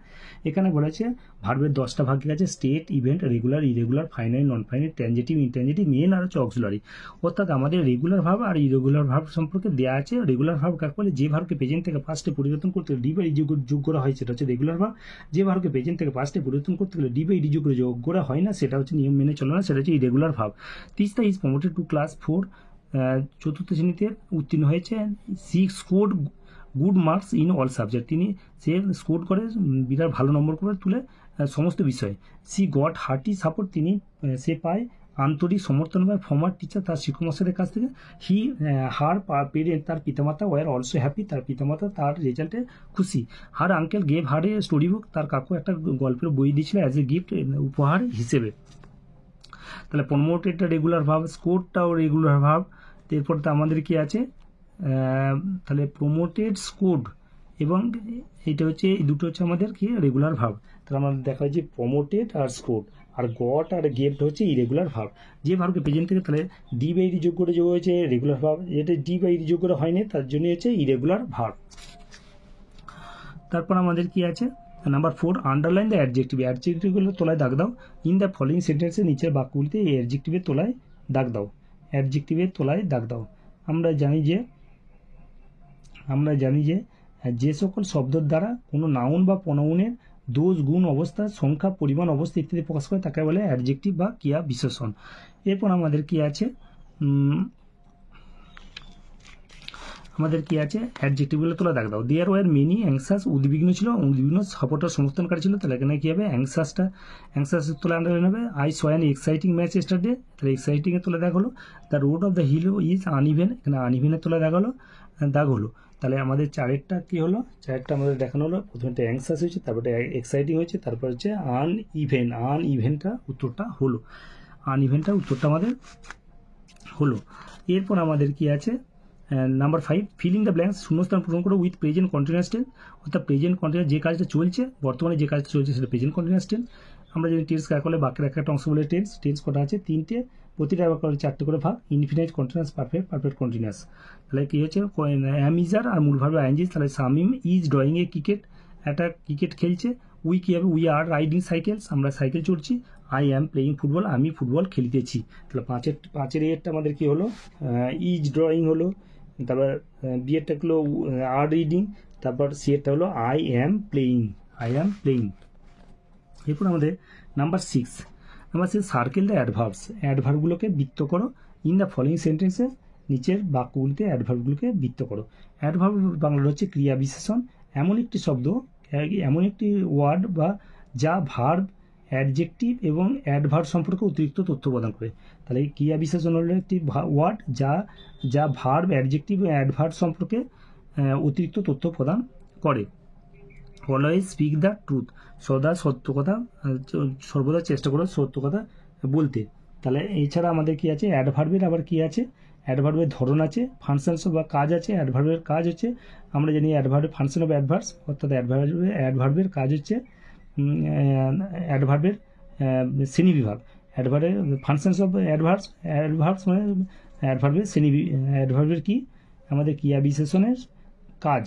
এখানে বলেছে ভার্বের 10টা ভাগ আছে, state, event, regular, irregular, final, non final, transitive, intransitive, main আর হচ্ছে অক্সিলারি। অর্থাৎ আমাদের রেগুলার ভার্ব আর ইরেগুলার ভার্ব সম্পর্কে দেওয়া আছে। রেগুলার ভার্ব কাকে বলে, যে ভার্বকে প্রেজেন্ট থেকে পাস্টে পরিবর্তন করতে ডি বাই ডি যোগ করা হয় সেটা হচ্ছে রেগুলার ভার্ব। যে ভার্বকে প্রেজেন্ট থেকে পাস্টে পরিবর্তন করতে গেলে ডি বাই ডি যোগ করা হয় না, সেটা হচ্ছে নিয়ম মেনে চলে না, সেটা হচ্ছে irregular verb. Teesta is promoted to class 4, 4th শ্রেণীতে উত্তীর্ণ হয়েছে। She scored good marks in all subject, সে স্কোর করে বিরাট ভালো নম্বর করে তুলে সমস্ত বিষয়ে। সি গট হার্টি সাপোর্ট, সে পায় আন্তরিক সমর্থন পায় ফর্মার টিচার, তার শিক্ষকমশাইদের কাছ থেকে। হার পেরেন্ট, তার পিতামাতা ওয়ার অলসো হ্যাপি, তার পিতামাতা তার রেজাল্টে খুশি। Her uncle gave her a story book, তার কাকু একটা গল্পের বই দিয়েছিল অ্যাজ এ গিফট, উপহার হিসেবে। তাহলে প্রমোটেডটা রেগুলার ভার্ব, স্কোরটাও রেগুলার ভার্ব। এরপর তো আমাদের কি আছে, তাহলে প্রমোটেড, স্কোর্ড, এবং এটা হচ্ছে এই দুটো হচ্ছে আমাদের কি রেগুলার ভার্ব। তাহলে আমাদের দেখা যায় যে প্রমোটেড আর স্কোর্ড, আর গট আর গেভড হচ্ছে ইরেগুলার ভার্ব। যে ভার্বকে প্রেজেন্ট থেকে তাহলে ডি বাই ডি যোগ করে যোগ হয়েছে রেগুলার ভার্ব, যেটা ডি বাই ডি যোগ করে হয়নি তার জন্য হচ্ছে ইরেগুলার ভার্ব। তারপর আমাদের কি আছে, নাম্বার 4, আন্ডারলাইন দ্য অ্যাডজেক্টিভ, অ্যাডজেক্টিভগুলো তলায় দাগ দাও। ইন দ্য ফলোইং সেন্টেন্সের নিচের বাক্যগুলিতে এই অ্যাডজেক্টিভের তলায় দাগ দাও, অ্যাডজেক্টিভের তলায় দাগ দাও। আমরা জানি যে যে সকল শব্দের দ্বারা কোনো নাউন বা প্রনাউনের দোষ, গুণ, অবস্থা, সংখ্যা, পরিমাণ, অবস্থা ইত্যাদি প্রকাশ করে তাকে বলে অ্যাডজেক্টিভ বা ক্রিয়া বিশেষণ। এরপর আমাদের কি আছে, অ্যাডজেক্টিভগুলো তোলা দাগ দাও। দেয়ার ওয়ার মেনি অ্যাংসাস, উদ্বিগ্ন ছিল, উদ্বিগ্ন সাপোর্টার সমর্থনকারী ছিল, তাহলে এখানে কি হবে, অ্যাংসাস তোলা আন্ডারলাইন হবে। I saw an exciting match yesterday, তাহলে এক্সাইটিং এর তোলা দাগ হলো। The road of the hill is uneven, এখানে আনইভেনের তোলা দাগ হলো। তাহলে আমাদের চারেরটা কি হলো, চারেরটা আমাদের দেখানো হলো। প্রথমে অ্যাংসাস হয়েছে, তারপরে এক্সাইটিং হয়েছে, তারপর হচ্ছে আনইভেনটা উত্তরটা হলো, আমাদের হলো। এরপর আমাদের কি আছে, নাম্বার 5, ফিলিং দ্য ব্ল্যাঙ্কস, শূন্যস্থান পূরণ করো উইথ প্রেজেন্ট কন্টিনিউয়াস টেন্স, অর্থাৎ প্রেজেন্ট কন্টিনিউয়াস যে কাজটা চলছে, বর্তমানে যে কাজটা চলছে সেটা প্রেজেন্ট কন্টিনিউয়াস টেন্স। আমরা যদি টেন্স কাজ করলে বাক্যের একটা অংশ বলে টেন্স কটা আছে 3টে, প্রতিটা বাক্যের 4টে করে ভাগ, ইনফিনিট, কন্টিনিউয়াস, পারফেক্ট কন্টিনিউয়াস। তাহলে কি হচ্ছে, অ্যাম ইজার আর মূল ভার্ব আইএনজি, তাহলে Shamim is drawing a cricket, একটা ক্রিকেট খেলছে। উই কি হবে, উই আর রাইডিং সাইকেলস, আমরা সাইকেল চড়ছি। আই অ্যাম প্লেয়িং ফুটবল, আমি ফুটবল খেলিতেছি। তাহলে পাঁচের এরটা আমাদের কি হলো, ইজ ড্রয়িং হলো, তারপর বি এরটা হলো আর রিডিং, তারপর সি এরটা হলো আই অ্যাম প্লেয়িং। এরপর আমাদের নাম্বার 6, সার্কেল দ্য অ্যাডভার্বগুলোকে বৃত্ত করো ইন দ্য ফলোইং সেন্টেন্সেস, নিচের বাক্যগুলিতে অ্যাডভার্বগুলোকে বৃত্ত করো। অ্যাডভার্ব বাংলার হচ্ছে ক্রিয়া বিশেষণ, এমন একটি শব্দ, এমন একটি ওয়ার্ড বা যা ভার্ব, অ্যাডজেক্টিভ এবং অ্যাডভার্ব সম্পর্কে অতিরিক্ত তথ্য প্রদান করে। তাহলে এই ক্রিয়া বিশেষণ হলো একটি ওয়ার্ড যা ভার্ব, অ্যাডজেক্টিভ এবং অ্যাডভার্ব সম্পর্কে অতিরিক্ত তথ্য প্রদান করে। অলওয়েজ স্পিক দ্য ট্রুথ, সর্বদা চেষ্টা করো সত্য কথা বলতে। তাহলে এছাড়া আমাদের কি আছে, অ্যাডভার্বের আবার কি আছে, অ্যাডভার্বের ধরন আছে, ফাংশনস বা কাজ আছে। অ্যাডভার্বের কাজ হচ্ছে, আমরা জানি অ্যাডভার্বের ফাংশন অফ অ্যাডভার্বস, অর্থাৎ অ্যাডভার্বের কাজ হচ্ছে অ্যাডভার্বের শ্রেণীবিভাগ। অ্যাডভার্বের ফাংশনস অফ অ্যাডভার্বস মানে অ্যাডভার্বের কি, আমাদের ক্রিয়া বিশেষণের কাজ।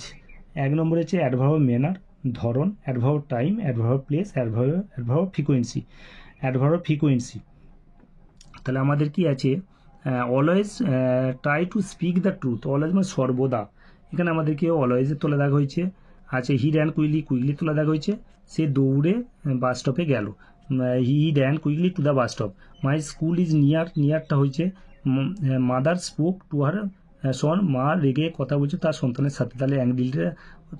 1 নম্বর হচ্ছে অ্যাডভার্ব ম্যানার, ধরন, adverb time, adverb place, adverb frequency. তাহলে আমাদের কি আছে, always try to speak the truth, always মানে সর্বদা, এখানে আমাদের কি অলওয়েজের তোলা দাগ হয়েছে। আছে হি র্যান কুইকলি তোলা দাগ হয়েছে, সে দৌড়ে বাস স্টপে গেল, he ran quickly to the bus stop. My school is নিয়ারটা হয়েছে, mother spoke to her son, মা রেগে কথা বলছে তার সন্তানের সাথে। তাহলে অ্যাংগেলটা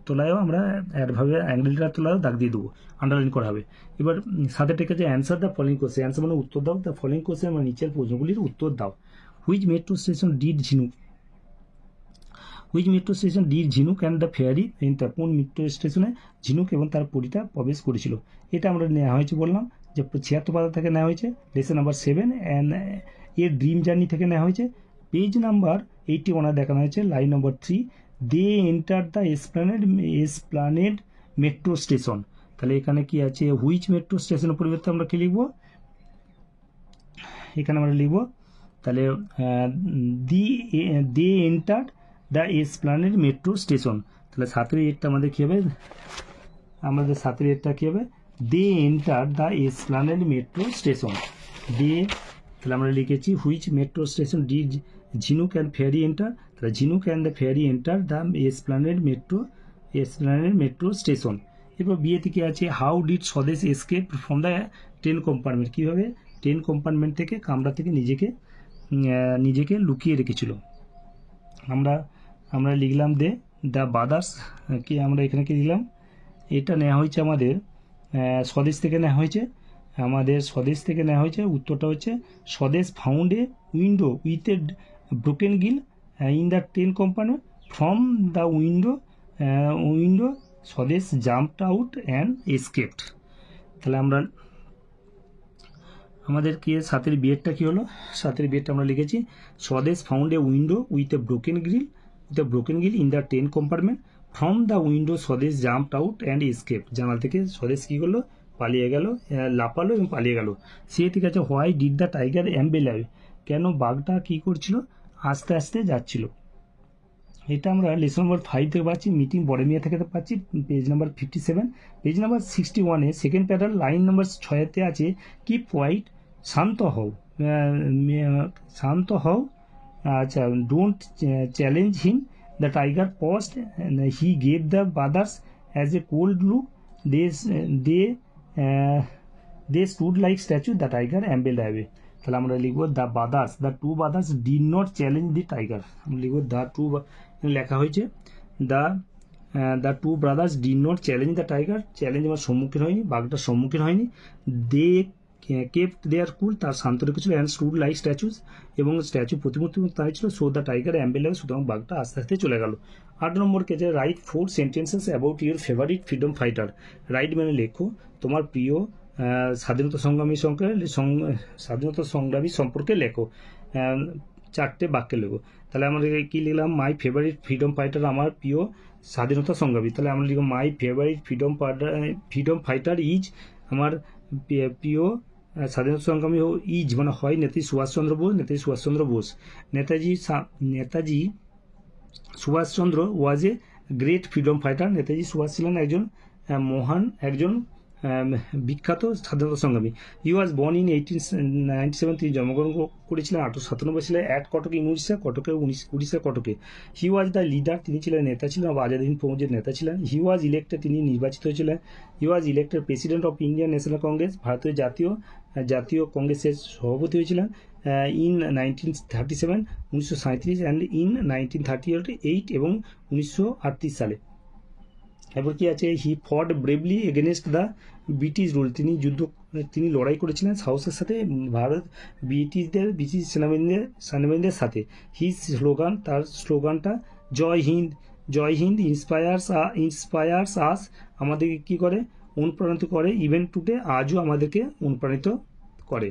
তোলায়ও আমরা অ্যাডভার্বে অ্যাংগেলটা তোলায়ও দাগ দিয়ে দেবো, আন্ডারলাইন করা হবে। এবার সাথে ঠিক আছে, answer the following question, answer মানে উত্তর দাও, দ্য ফলোইং কোশ্চেন মানে নিচের প্রশ্নগুলির উত্তর দাও। Which metro station did Jhinuk and the fairy enter, কোন মেট্রো স্টেশনে ঝিনুক এবং তার পরীটা প্রবেশ করেছিল। এটা আমরা নেওয়া হয়েছে, বললাম যে 76 পাতা থেকে নেওয়া হয়েছে, লেসন নাম্বার 7 অ্যান্ড এর ড্রিম জার্নি থেকে নেওয়া হয়েছে। পেজ নাম্বার 81 দেখানো হয়েছে, লাইন নম্বর 3, they enter the Esplanade metro station. তাহলে এখানে কি আছে, হুইচ মেট্রো স্টেশনের পরিবর্তে আমরা কি লিখব, এখানে আমরা লিখব তাহলে they enter the Esplanade metro station. তাহলে 7 আমাদের কী হবে, আমাদের 7 কী হবে, they enter the Esplanade metro station. তাহলে আমরা লিখেছি which metro station did Jhinuk and fairy enter, তাহলে Jhinuk and the fairy enter the Esplanade metro station. এরপর বিয়ে থেকে আছে, how did Swadesh escape from the train compartment, কীভাবে ট্রেন কম্পার্টমেন্ট থেকে কামরা থেকে নিজেকে লুকিয়ে রেখেছিল। আমরা লিখলাম দ্য বাদার্স, কি আমরা এখানে কি লিখলাম, এটা নেওয়া হয়েছে আমাদের স্বদেশ থেকে নেওয়া হয়েছে, উত্তরটা হচ্ছে স্বদেশ found a window with a broken Gill in the train compartment, from the window স্বদেশ জাম্পড আউট অ্যান্ড এসকেপড। তাহলে আমাদের কি 7 বিয়েরটা কী হলো, 7 বিয়েরটা আমরা লিখেছি স্বদেশ found a window with a broken Gill in the train compartment, from the window স্বদেশ জাম্পড আউট অ্যান্ড এসকেপ, জানাল থেকে স্বদেশ কী করলো, পালিয়ে গেল, লাপালো এবং পালিয়ে গেল। সে ঠিক আছে, why did the tiger amble away, কেন বাঘটা কী করছিল, আস্তে আস্তে যাচ্ছিল। এটা আমরা লেসন নম্বর 5 থেকে পাচ্ছি, মিটিং বড় মিয়া থেকে পাচ্ছি, page number 57। Page number 61 second প্যারার লাইন নম্বর 6 আছে, কিপ হোয়াইট, শান্ত হও, আচ্ছা, don't challenge him, the tiger paused, he gave the brothers as a cold look, they stood like statue, the tiger ambled away. তাহলে আমরা লিখবো the two brothers did not challenge the tiger, আমরা লিখবো লেখা হয়েছে the two brothers did not challenge the tiger, challenge আমার সম্মুখীন হয়নি, বাঘটার সম্মুখীন হয়নি। দে কেপ্ট দেয়ার কুল, তার শান্ত রেখেছিল, অ্যান্ড স্টুড লাইক স্ট্যাচুস, এবং স্ট্যাচু প্রতিমূর্তি তাই ছিল, so the tiger amble away, সুতরাং বাঘটা আস্তে আস্তে চলে গেল। 8 নম্বর কেছে, write 4 sentences about your favourite freedom fighter, write মানে লেখো তোমার প্রিয় স্বাধীনতা সংগ্রামী সম্পর্কে লেখো। 4টে বাক্যে লিখবো। তাহলে আমরা কি লিখলাম, মাই ফেভারিট ফ্রিডম ফাইটার, আমার প্রিয় স্বাধীনতা সংগ্রামী। তাহলে আমরা লিখব my favourite freedom fighter is, আমার প্রিয় স্বাধীনতা সংগ্রামী ইজ মানে হয় Netaji Subhash Chandra Bose. Netaji Subhashchandra was a great freedom fighter. Netaji Subhash ছিলেন একজন মহান, একজন বিখ্যাত স্বাধীনতা সংগ্রামী। হি ওয়াজ বর্ন ইন 1897, তিনি জন্মগ্রহণ করেছিলেন 1897 সালে অ্যাট কটক ইন উড়িষ্যার কটকে। হি ওয়াজ দ্য লিডার, তিনি ছিলেন নেতা ছিলেন, আজাদ হিন্দ ফৌজের নেতা ছিলেন। হি ওয়াজ ইলেক্টেড, তিনি নির্বাচিত হয়েছিলেন। He was elected president of Indian National Congress, ভারতীয় জাতীয় কংগ্রেসের সভাপতি হয়েছিলেন ইন 1937 1937 অ্যান্ড ইন 1938 এবং 1938 সালে। এরপর কি আছে, হি fought bravely against the British rule, তিনি লড়াই করেছিলেন সাহসের সাথে ব্রিটিশ সেনাবাহিনীদের সাথে। হিজ স্লোগান, তার স্লোগানটা জয় হিন্দ ইন্সপায়ার্স আস, আমাদেরকে কি করে, অনুপ্রাণিত করে। ইভেন টুডে, আজও আমাদেরকে অনুপ্রাণিত করে।